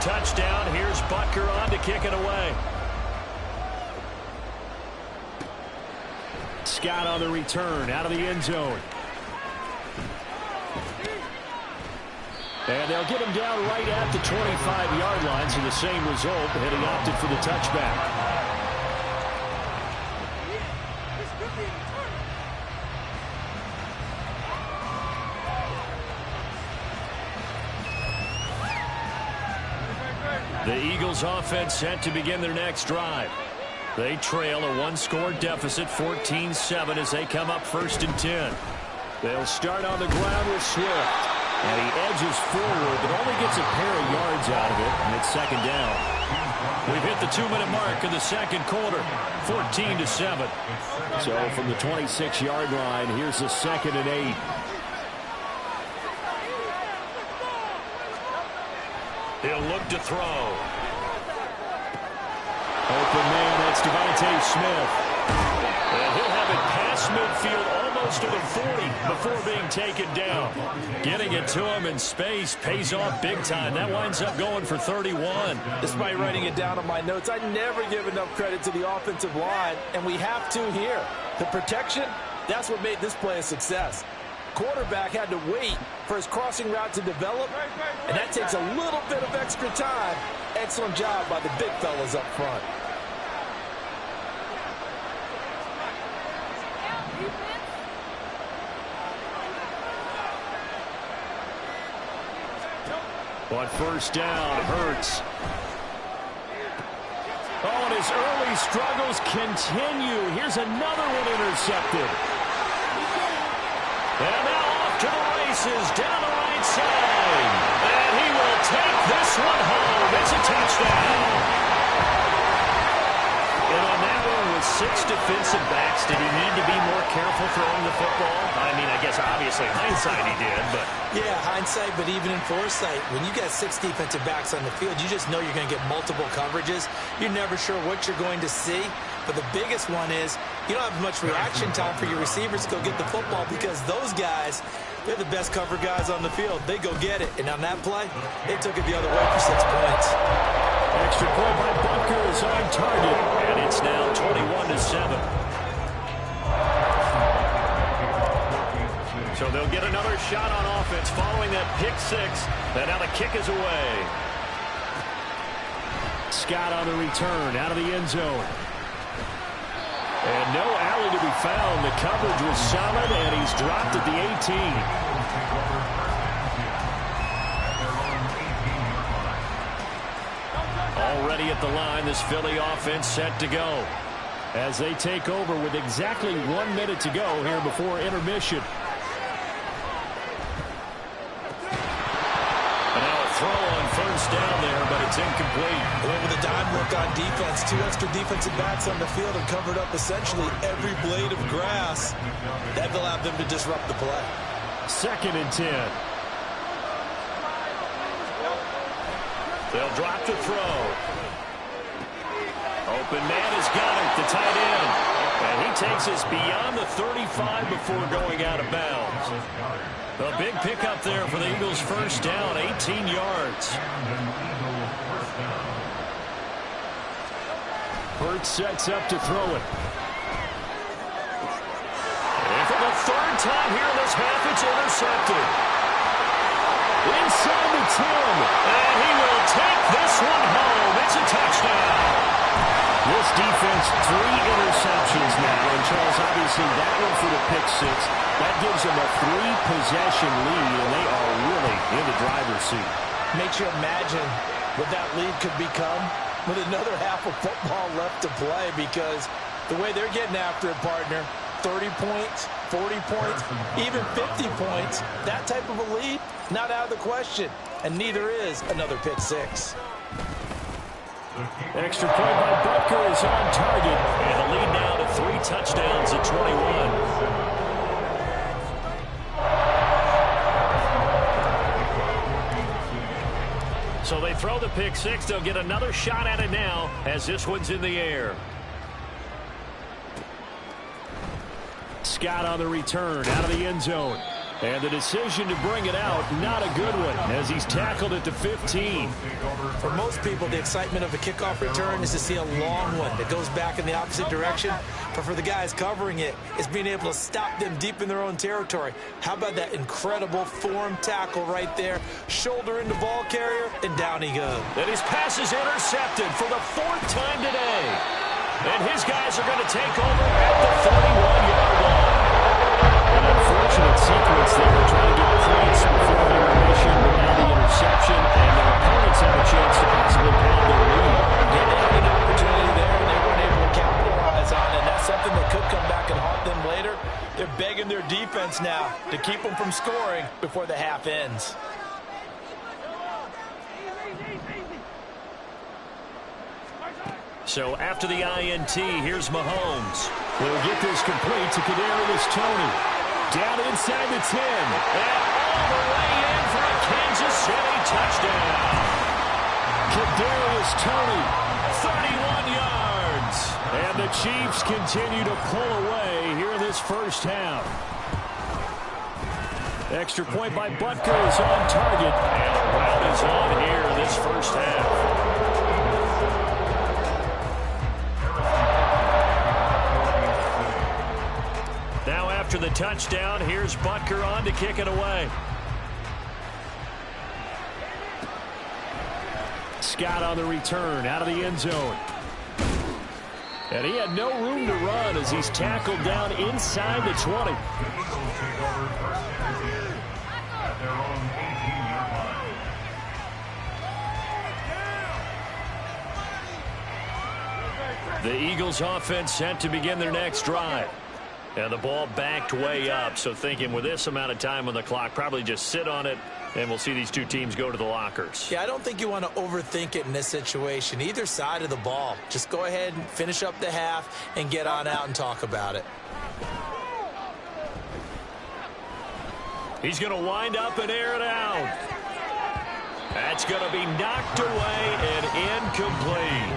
[SPEAKER 1] Touchdown. Here's Butker on to kick it away. Scott on the return out of the end zone. And they'll get him down right at the 25-yard line, so the same result, and he opted for the touchback. The Eagles offense set to begin their next drive. They trail a one-score deficit, 14-7, as they come up 1st and 10. They'll start on the ground with Swift. And he edges forward, but only gets a pair of yards out of it, and it's 2nd down. We've hit the 2-minute mark in the 2nd quarter, 14-7. So from the 26-yard line, here's the 2nd and 8. He'll look to throw. Open man, that's Devontae Smith. And he'll have it past midfield almost to the 40 before being taken down. Getting it to him in space pays off big time. That winds up going for 31.
[SPEAKER 4] Despite writing it down on my notes, I never give enough credit to the offensive line, and we have to here. The protection, that's what made this play a success. Quarterback had to wait for his crossing route to develop, and that takes a little bit of extra time. Excellent job by the big fellas up front.
[SPEAKER 1] On 1st down, Hurts. Oh, and his early struggles continue. Here's another one intercepted. And now off to the races, down the right side. And he will take this one home. It's a touchdown. And on that one with 6 defensive backs, did he need to be more careful throwing the football? I mean, I guess obviously hindsight he did, but...
[SPEAKER 2] Yeah, hindsight, but even in foresight, when you got 6 defensive backs on the field, you just know you're going to get multiple coverages. You're never sure what you're going to see. But the biggest one is you don't have much reaction time for your receivers to go get the football because those guys, they're the best cover guys on the field. They go get it. And on that play, they took it the other way for 6 points.
[SPEAKER 1] Extra point by Butker is on target. And it's now 21-7. So they'll get another shot on offense following that pick 6. And now the kick is away. Scott on the return out of the end zone. And no alley to be found. The coverage was solid, and he's dropped at the 18. Already at the line, this Philly offense set to go. As they take over with exactly 1 minute to go here before intermission. Throw on 1st down there, but it's incomplete.
[SPEAKER 2] Well, with a dime look on defense, 2 extra defensive backs on the field and covered up essentially every blade of grass. That allowed them to disrupt the play.
[SPEAKER 1] 2nd and 10. They'll drop to throw. Open man has got it, the tight end. And he takes us beyond the 35 before going out of bounds. A big pickup there for the Eagles' 1st down, 18 yards. Hurts sets up to throw it. And for the 3rd time here in this half, it's intercepted. Inside the 10, and he will take this one home. It's a touchdown. This defense, 3 interceptions now. And Charles, obviously that one for the pick 6. That gives them a 3-possession lead, and they are really in the driver's seat.
[SPEAKER 4] Makes you imagine what that lead could become with another half of football left to play, because the way they're getting after it, partner, 30 points, 40 points, even 50 points, that type of a lead, not out of the question. And neither is another pick 6.
[SPEAKER 1] Extra point by Butker is on target. And the lead now to 3 touchdowns at 21. So they throw the pick six. They'll get another shot at it now as this one's in the air. Scott on the return out of the end zone. And the decision to bring it out, not a good one, as he's tackled at the 15.
[SPEAKER 2] For most people, the excitement of a kickoff return is to see a long one that goes back in the opposite direction. But for the guys covering it, it's being able to stop them deep in their own territory. How about that incredible form tackle right there? Shoulder into ball carrier, and down he goes.
[SPEAKER 1] And his pass is intercepted for the fourth time today. And his guys are going to take over at the 41-yard line. An unfortunate sequence there, trying to get points before the intermission, but now the interception, and their opponents have a chance to possibly pound their lead.
[SPEAKER 4] Yeah, they had an opportunity there, and they weren't able to capitalize on it. And that's something that could come back and haunt them later. They're begging their defense now to keep them from scoring before the half ends.
[SPEAKER 1] So after the INT, here's Mahomes. He'll get this complete to Kadarius Toney. Down inside the 10. And all the way in for a Kansas City touchdown. Kadarius Toney, 31 yards. And the Chiefs continue to pull away here in this first half. Extra point by Butker is on target. And the rout is on here in this first half. Now after the touchdown, here's Butker on to kick it away. Scott on the return out of the end zone. And he had no room to run as he's tackled down inside the 20.
[SPEAKER 3] At their own 18-yard line.
[SPEAKER 1] The Eagles offense set to begin their next drive. And the ball backed way up, so thinking with this amount of time on the clock, probably just sit on it, and we'll see these two teams go to the lockers.
[SPEAKER 2] Yeah, I don't think you want to overthink it in this situation. Either side of the ball. Just go ahead and finish up the half and get on out and talk about it.
[SPEAKER 1] He's going to wind up and air it out. That's going to be knocked away and incomplete.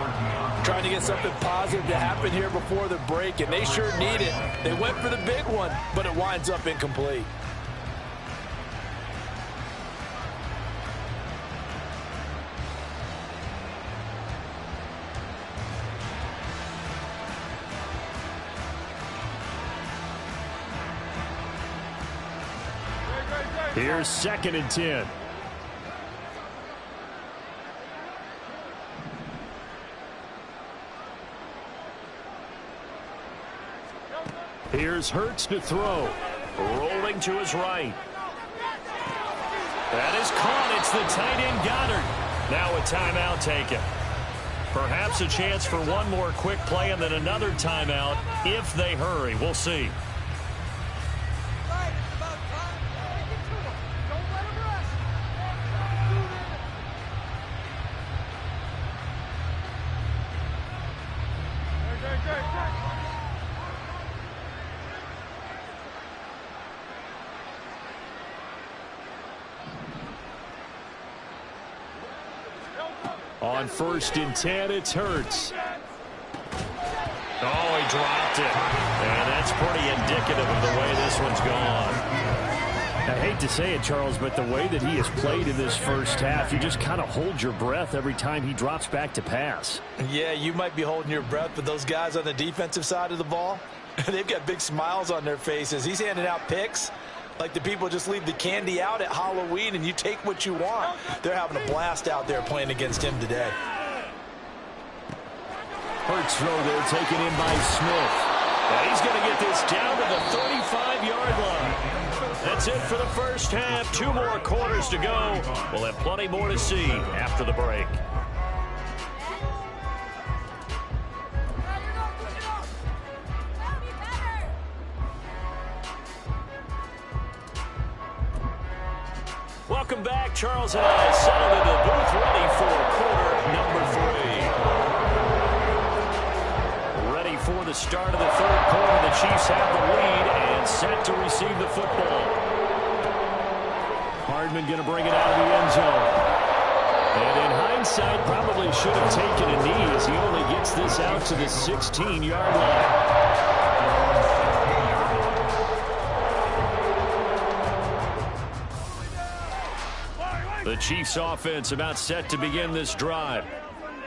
[SPEAKER 4] Trying to get something positive to happen here before the break, and they sure need it. They went for the big one, but it winds up incomplete.
[SPEAKER 1] Here's 2nd and 10. Here's Hurts to throw. Rolling to his right. That is caught. It's the tight end Goddard. Now a timeout taken. Perhaps a chance for one more quick play and then another timeout if they hurry. We'll see. On 1st and 10, it's Hurts. Oh, he dropped it. And that's pretty indicative of the way this one's gone. I hate to say it, Charles, but the way that he has played in this first half, you just kind of hold your breath every time he drops back to pass.
[SPEAKER 4] Yeah, you might be holding your breath, but those guys on the defensive side of the ball, they've got big smiles on their faces. He's handing out picks like the people just leave the candy out at Halloween and you take what you want. They're having a blast out there playing against him today.
[SPEAKER 1] Hurts throw there taken in by Smith. And he's going to get this down to the 35-yard line. That's it for the first half. 2 more quarters to go. We'll have plenty more to see after the break. Welcome back. Charles and I settled into the booth ready for quarter number 3. Ready for the start of the 3rd quarter. The Chiefs have the lead and set to receive the football. Hardman going to bring it out of the end zone. And hindsight, probably should have taken a knee as he only gets this out to the 16-yard line. The Chiefs offense about set to begin this drive.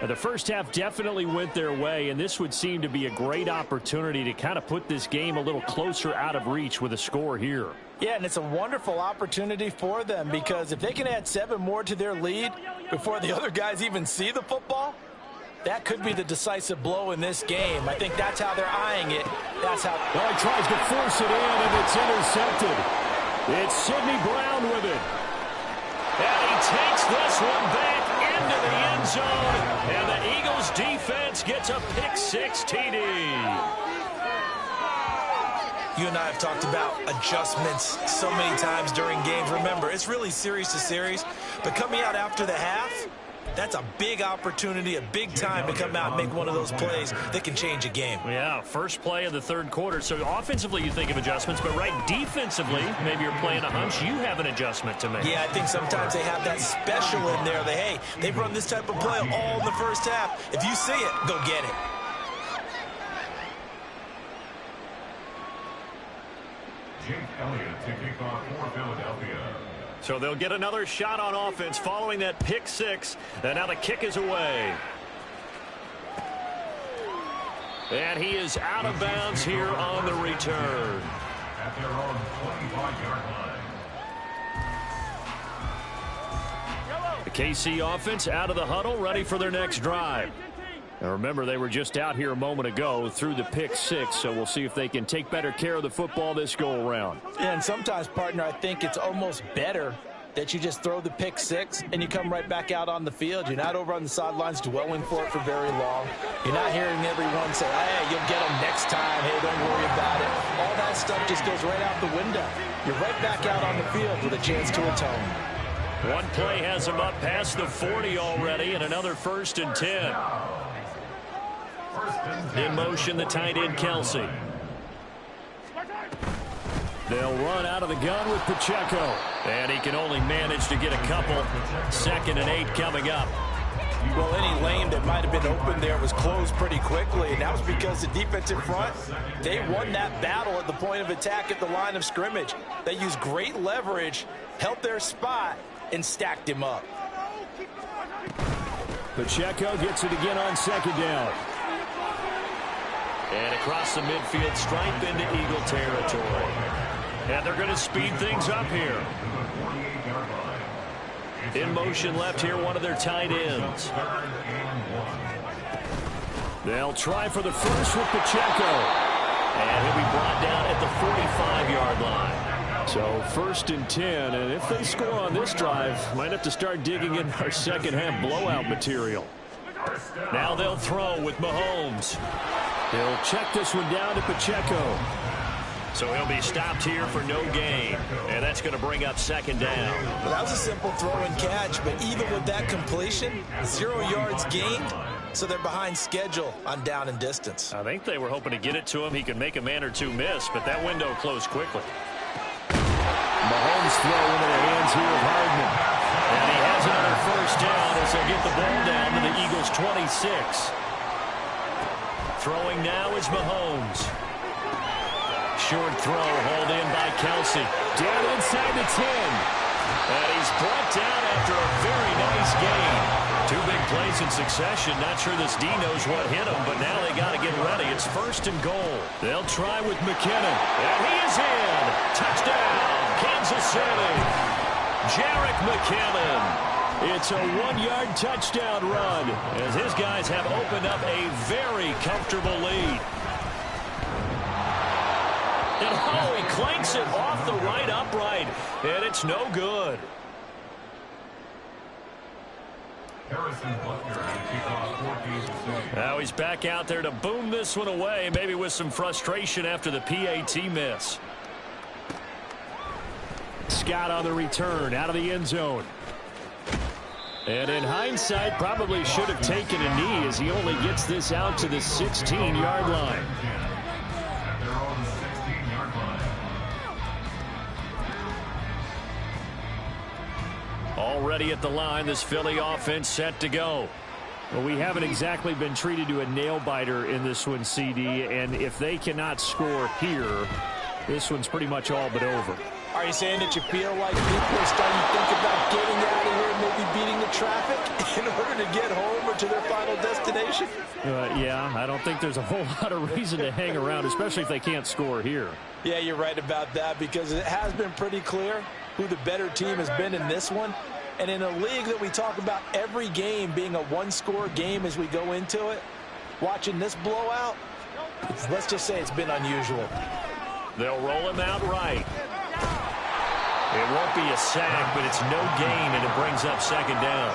[SPEAKER 1] Now, the first half definitely went their way, and this would seem to be a great opportunity to kind of put this game a little closer out of reach with a score here.
[SPEAKER 4] Yeah, and it's a wonderful opportunity for them because if they can add 7 more to their lead before the other guys even see the football, that could be the decisive blow in this game. I think that's how they're eyeing it. That's how.
[SPEAKER 1] Well, he tries to force it in, and it's intercepted. It's Sidney Brown with it. And he takes this one back into the end zone. And the Eagles defense gets a pick-6 TD.
[SPEAKER 2] You and I have talked about adjustments so many times during games. Remember, it's really series to series. But coming out after the half, that's a big opportunity, a big time to come out and make one of those plays that can change a game.
[SPEAKER 1] Yeah, first play of the third quarter. So offensively, you think of adjustments, but right defensively, maybe you're playing a hunch. You have an adjustment to make.
[SPEAKER 2] Yeah, I think sometimes they have that special in there. Hey, they've run this type of play all in the first half. If you see it, go get it.
[SPEAKER 3] Jake Elliott to kick off for Philadelphia.
[SPEAKER 1] So they'll get another shot on offense following that pick-6. And now the kick is away. And he is out of bounds here on the return.
[SPEAKER 3] At their own 25-yard line.
[SPEAKER 1] The KC offense out of the huddle, ready for their next drive. Now remember, they were just out here a moment ago through the pick-6, so we'll see if they can take better care of the football this go-around.
[SPEAKER 4] And sometimes, partner, I think it's almost better that you just throw the pick-6 and you come right back out on the field. You're not over on the sidelines dwelling for it for very long. You're not hearing everyone say, hey, you'll get them next time. Hey, don't worry about it. All that stuff just goes right out the window. You're right back out on the field with a chance to atone.
[SPEAKER 1] One play has them up past the 40 already, and another 1st and 10. In motion, the tight end, Kelsey. They'll run out of the gun with Pacheco. And he can only manage to get a couple. 2nd and 8 coming up.
[SPEAKER 4] Well, any lane that might have been open there was closed pretty quickly, and that was because the defensive front, they won that battle at the point of attack at the line of scrimmage. They used great leverage, held their spot, and stacked him up.
[SPEAKER 1] Pacheco gets it again on 2nd down. And across the midfield stripe into Eagle territory. And they're going to speed things up here. In motion left here, one of their tight ends. They'll try for the first with Pacheco. And he'll be brought down at the 45-yard line. So 1st and 10, and if they score on this drive, might have to start digging in our second half blowout material. Now they'll throw with Mahomes. He'll check this one down to Pacheco. So he'll be stopped here for no gain. And that's going to bring up 2nd down.
[SPEAKER 2] Well, that was a simple throw and catch, but even with that completion, 0 yards gained, so they're behind schedule on down and distance.
[SPEAKER 1] I think they were hoping to get it to him. He could make a man or two miss, but that window closed quickly. Mahomes throw into the hands here of Hardman. And he has another 1st down as they get the ball down to the Eagles' 26. Throwing now is Mahomes. Short throw hauled in by Kelsey. Down inside the 10. And he's brought down after a very nice gain. 2 big plays in succession. Not sure this D knows what hit him, but now they got to get ready. It's 1st and goal. They'll try with McKinnon. And he is in. Touchdown, Kansas City. Jerick McKinnon. It's a 1-yard touchdown run as his guys have opened up a very comfortable lead. And oh, he clanks it off the right upright, and it's no good. Now he's back out there to boom this one away, maybe with some frustration after the PAT miss. Scott on the return out of the end zone. And in hindsight, probably should have taken a knee as he only gets this out to the 16-yard line. ready at the line. This Philly offense set to go. Well, we haven't exactly been treated to a nail-biter in this one, CD, and if they cannot score here, this one's pretty much all but over.
[SPEAKER 4] Are you saying that you feel like people are starting to think about getting out of here, maybe beating the traffic in order to get home or to their final destination?
[SPEAKER 1] Yeah, I don't think there's a whole lot of reason to hang around, especially if they can't score here.
[SPEAKER 4] Yeah, you're right about that, because it has been pretty clear who the better team has been in this one. And in a league that we talk about every game being a one-score game as we go into it, watching this blowout, let's just say it's been unusual.
[SPEAKER 1] They'll roll him out right. It won't be a sack, but it's no gain, and it brings up second down.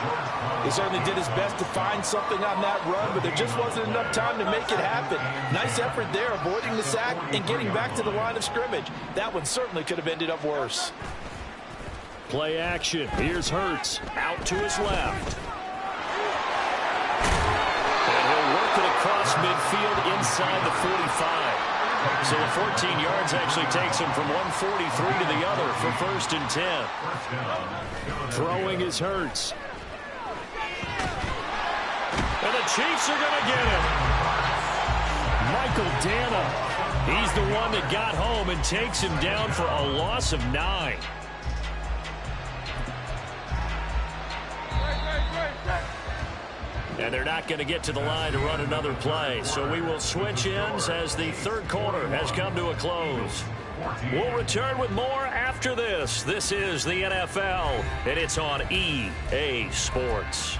[SPEAKER 4] He certainly did his best to find something on that run, but there just wasn't enough time to make it happen. Nice effort there, avoiding the sack and getting back to the line of scrimmage. That one certainly could have ended up worse.
[SPEAKER 1] Play action. Here's Hurts. Out to his left. And he'll work it across midfield inside the 45. So the 14 yards actually takes him from 143 to the other for 1st and 10. Throwing is Hurts. And the Chiefs are going to get him. Michael Dana. He's the one that got home and takes him down for a loss of 9. And they're not going to get to the line to run another play. So we will switch ends as the third quarter has come to a close. We'll return with more after this. This is the NFL, and it's on EA Sports.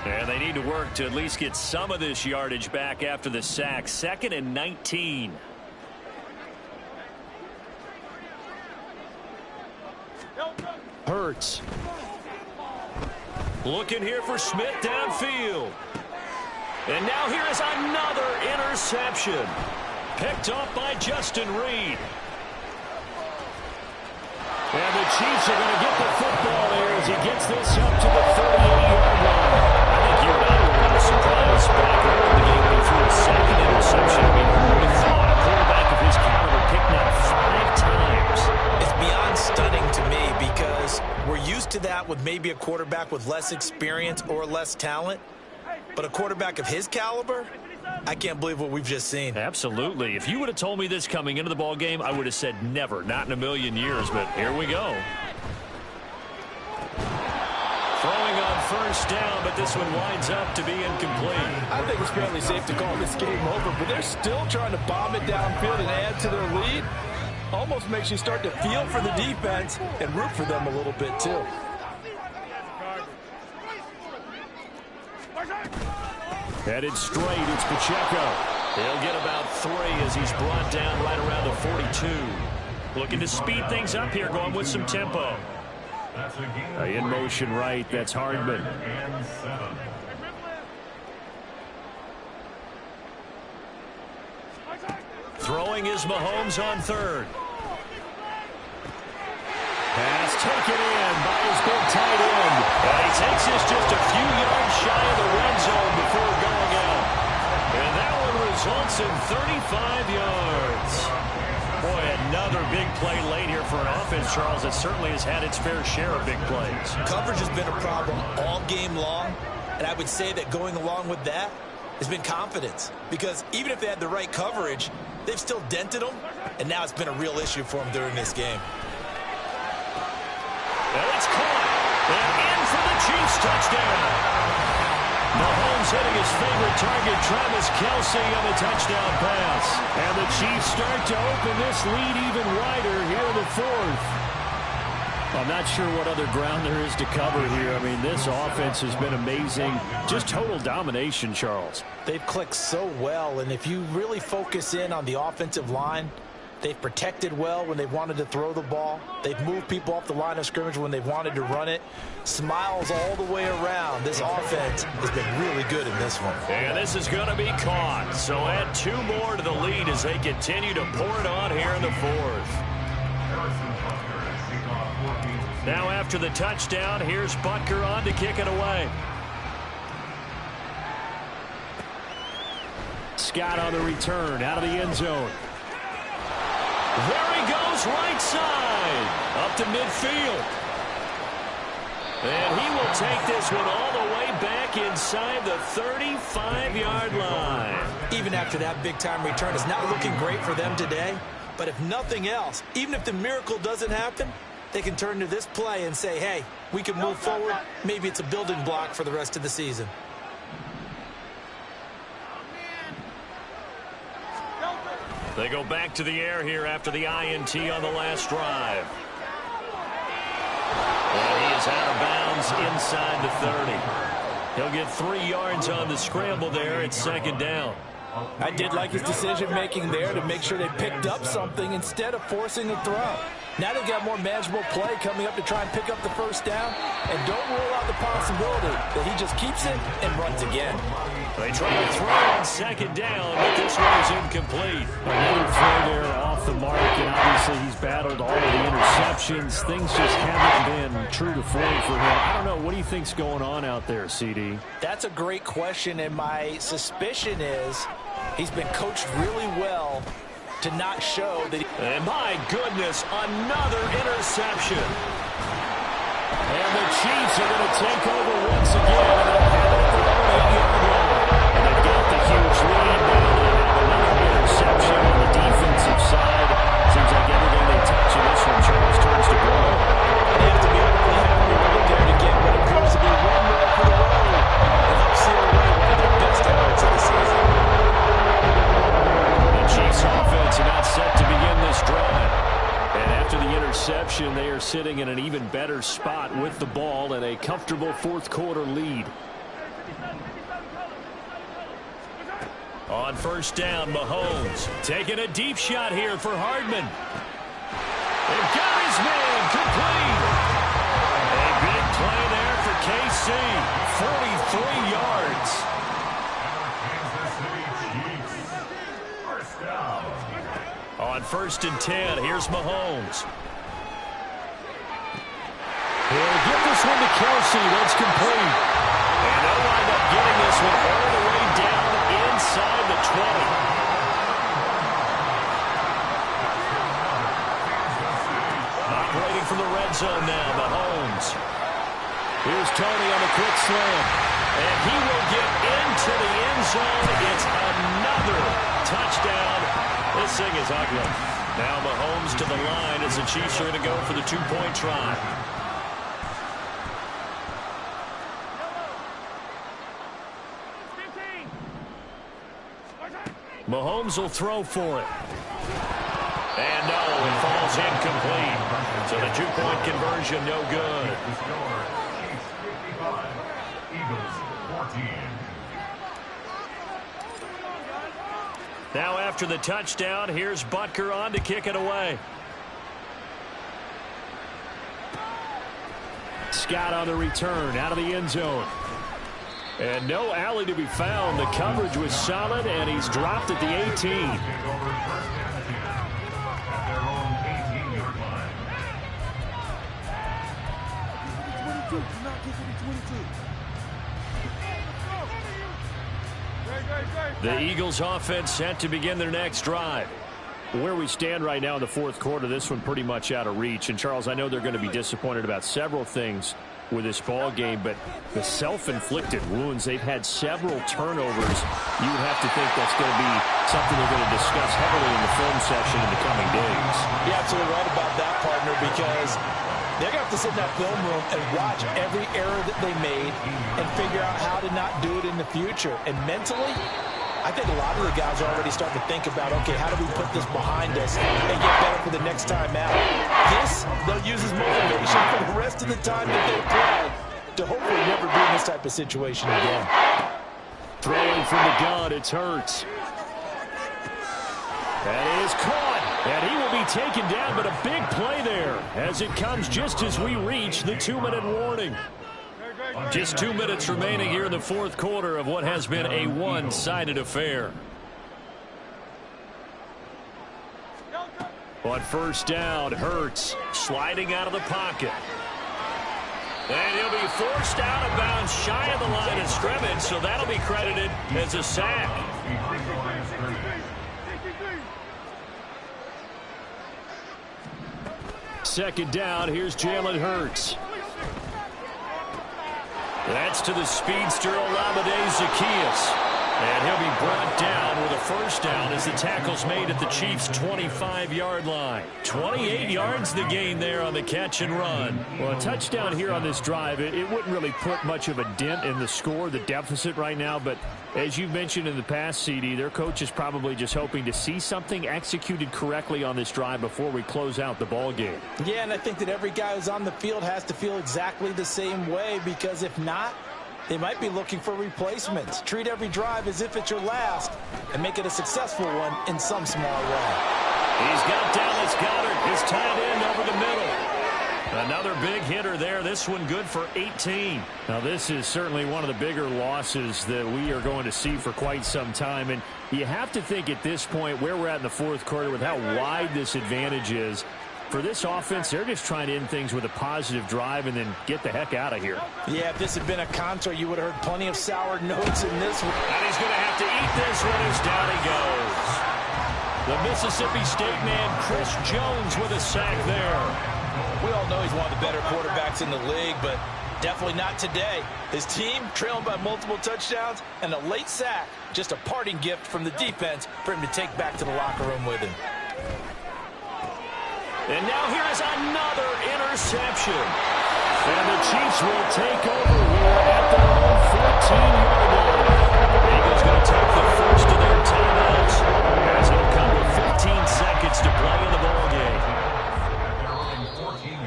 [SPEAKER 1] And they need to work to at least get some of this yardage back after the sack. 2nd and 19. Hurts. Looking here for Smith downfield. And now here is another interception. Picked off by Justin Reed. And the Chiefs are going to get the football there as he gets this up to the 38-yard line. I think you and I were a little surprised back early in the game when he threw a second interception. I mean, who would have thought a quarterback of his caliber picked that 5 times?
[SPEAKER 4] It's beyond stunning to me because we're used to that with maybe a quarterback with less experience or less talent. But a quarterback of his caliber, I can't believe what we've just seen.
[SPEAKER 1] Absolutely. If you would have told me this coming into the ball game, I would have said never, not in a million years. But here we go. Throwing on 1st down, but this one winds up to be incomplete.
[SPEAKER 4] I think it's fairly safe to call this game over, but they're still trying to bomb it downfield and add to their lead. Almost makes you start to feel for the defense and root for them a little bit, too.
[SPEAKER 1] Headed straight, it's Pacheco. He'll get about 3 as he's brought down right around the 42. Looking to speed things up here, going with some tempo. In motion right, that's Hardman. Throwing is Mahomes on 3rd. Pass taken in by his big tight end. And he takes this just a few yards shy of the red zone before going out. And that one results in 35 yards. Boy, another big play late here for an offense, Charles, that certainly has had its fair share of big plays.
[SPEAKER 4] Coverage has been a problem all game long, and I would say that going along with that has been confidence. Because even if they had the right coverage, they've still dented them, and now it's been a real issue for them during this game.
[SPEAKER 1] And it's caught. And in for the Chiefs touchdown. Mahomes hitting his favorite target, Travis Kelce, on the touchdown pass. And the Chiefs start to open this lead even wider here in the 4th. I'm not sure what other ground there is to cover here. I mean, this offense has been amazing. Just total domination, Charles.
[SPEAKER 4] They've clicked so well, and if you really focus in on the offensive line, they've protected well when they've wanted to throw the ball. They've moved people off the line of scrimmage when they've wanted to run it. Smiles all the way around. This offense has been really good in this one.
[SPEAKER 1] And this is going to be caught. So add 2 more to the lead as they continue to pour it on here in the 4th. Now after the touchdown, here's Butker on to kick it away. Scott on the return out of the end zone. There he goes, right side, up to midfield. And he will take this one all the way back inside the 35-yard line.
[SPEAKER 2] Even after that big-time return, it's not looking great for them today. But if nothing else, even if the miracle doesn't happen, they can turn to this play and say, hey, we can move forward. Maybe it's a building block for the rest of the season.
[SPEAKER 1] They go back to the air here after the INT on the last drive. And he is out of bounds inside the 30. He'll get 3 yards on the scramble there at second down.
[SPEAKER 4] I did like his decision-making there to make sure they picked up something instead of forcing a throw. Now they've got more manageable play coming up to try and pick up the first down. And don't rule out the possibility that he just keeps it and runs again.
[SPEAKER 1] They try to throw on second down, but this one is incomplete.
[SPEAKER 5] Another throw there off the mark, and obviously he's battled all of the interceptions. Things just haven't been true to form for him. I don't know. What do you think's going on out there, CD?
[SPEAKER 4] That's a great question, and my suspicion is he's been coached really well to not show that he...
[SPEAKER 1] And my goodness, another interception. And the Chiefs are going to take over once again. And they'll have it at their own 8-yard line. And they've got the huge lead now. They have another interception on the defensive side. Seems like everything they touch in this one, Charles, turns to gold.
[SPEAKER 4] They have to be overly happy to look at it again. What appears to be one more for the road. And they'll seal away one of their best efforts of the season.
[SPEAKER 1] Chiefs offense about set to begin this drive. And after the interception, they are sitting in an even better spot with the ball and a comfortable fourth-quarter lead. On first down, Mahomes taking a deep shot here for Hardman. They've got his man complete. A big play there for KC. 43 yards. On first and 10, here's Mahomes. He'll get this one to Kelsey. That's complete. And they'll wind up getting this one all the way down inside the 20. Operating from the red zone now, Mahomes. Here's Tony on the quick slam. And he will get into the end zone. It's another touchdown. This thing is ugly. Now Mahomes to the line as the Chiefs are going to go for the two-point try. Mahomes will throw for it. And no, it falls incomplete. So the two-point conversion, no good. Now after the touchdown, here's Butker on to kick it away. Scott on the return out of the end zone. And no alley to be found. The coverage was solid, and he's dropped at the 18. The Eagles offense set to begin their next drive. Where we stand right now in the fourth quarter, this one pretty much out of reach. And, Charles, I know they're going to be disappointed about several things with this ball game, but the self-inflicted wounds, they've had several turnovers. You would have to think that's going to be something they're going to discuss heavily in the film session in the coming days.
[SPEAKER 4] You're absolutely right about that, partner, because they're going to have to sit in that film room and watch every error that they made and figure out how to not do it in the future. And mentally, I think a lot of the guys are already starting to think about, okay, how do we put this behind us and get better for the next time out? This, they'll use as motivation for the rest of the time that they play to hopefully never be in this type of situation again.
[SPEAKER 1] Throwing from the gun, it's Hurts. That is caught, and he will be taken down, but a big play there as it comes just as we reach the 2-minute warning. Just 2 minutes remaining here in the fourth quarter of what has been a one-sided affair. On first down, Hurts sliding out of the pocket. And he'll be forced out of bounds shy of the line of scrimmage, so that'll be credited as a sack. Second down, here's Jalen Hurts. That's to the speedster, Olamide Zaccheaus. And he'll be brought down with a first down as the tackle's made at the Chiefs' 25-yard line. 28 yards the gain there on the catch and run.
[SPEAKER 5] Well, a touchdown here on this drive, it wouldn't really put much of a dent in the score, the deficit right now. But as you mentioned in the past, CD, their coach is probably just hoping to see something executed correctly on this drive before we close out the ball game.
[SPEAKER 4] Yeah, and I think that every guy who's on the field has to feel exactly the same way, because if not, they might be looking for replacements. Treat every drive as if it's your last and make it a successful one in some small way.
[SPEAKER 1] He's got Dallas Goedert, his tight end, over the middle. Another big hitter there. This one good for 18.
[SPEAKER 5] Now, this is certainly one of the bigger losses that we are going to see for quite some time. And you have to think at this point where we're at in the fourth quarter with how wide this advantage is. For this offense, they're just trying to end things with a positive drive and then get the heck out of here.
[SPEAKER 4] Yeah, if this had been a contra, you would have heard plenty of sour notes in this one.
[SPEAKER 1] And he's going to have to eat this one as down he goes. The Mississippi State man, Chris Jones, with a sack there.
[SPEAKER 4] We all know he's one of the better quarterbacks in the league, but definitely not today. His team trailing by multiple touchdowns and a late sack. Just a parting gift from the defense for him to take back to the locker room with him.
[SPEAKER 1] And now here is another interception. And the Chiefs will take over here at their own 14-yard line. The Eagles going to take the first of their timeouts as it'll come with 15 seconds to play in the ballgame.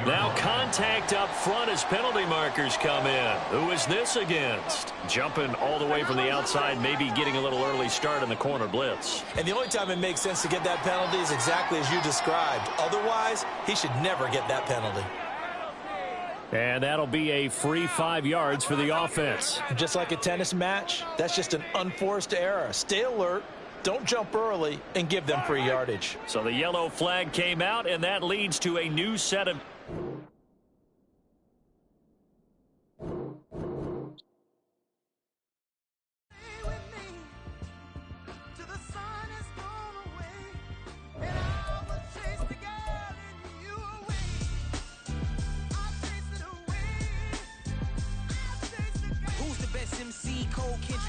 [SPEAKER 1] Now contact up front as penalty markers come in. Who is this against? Jumping all the way from the outside, maybe getting a little early start in the corner blitz.
[SPEAKER 4] And the only time it makes sense to get that penalty is exactly as you described. Otherwise, he should never get that penalty.
[SPEAKER 5] And that'll be a free 5 yards for the offense.
[SPEAKER 4] Just like a tennis match, that's just an unforced error. Stay alert, don't jump early, and give them free yardage.
[SPEAKER 1] So the yellow flag came out, and that leads to a new set of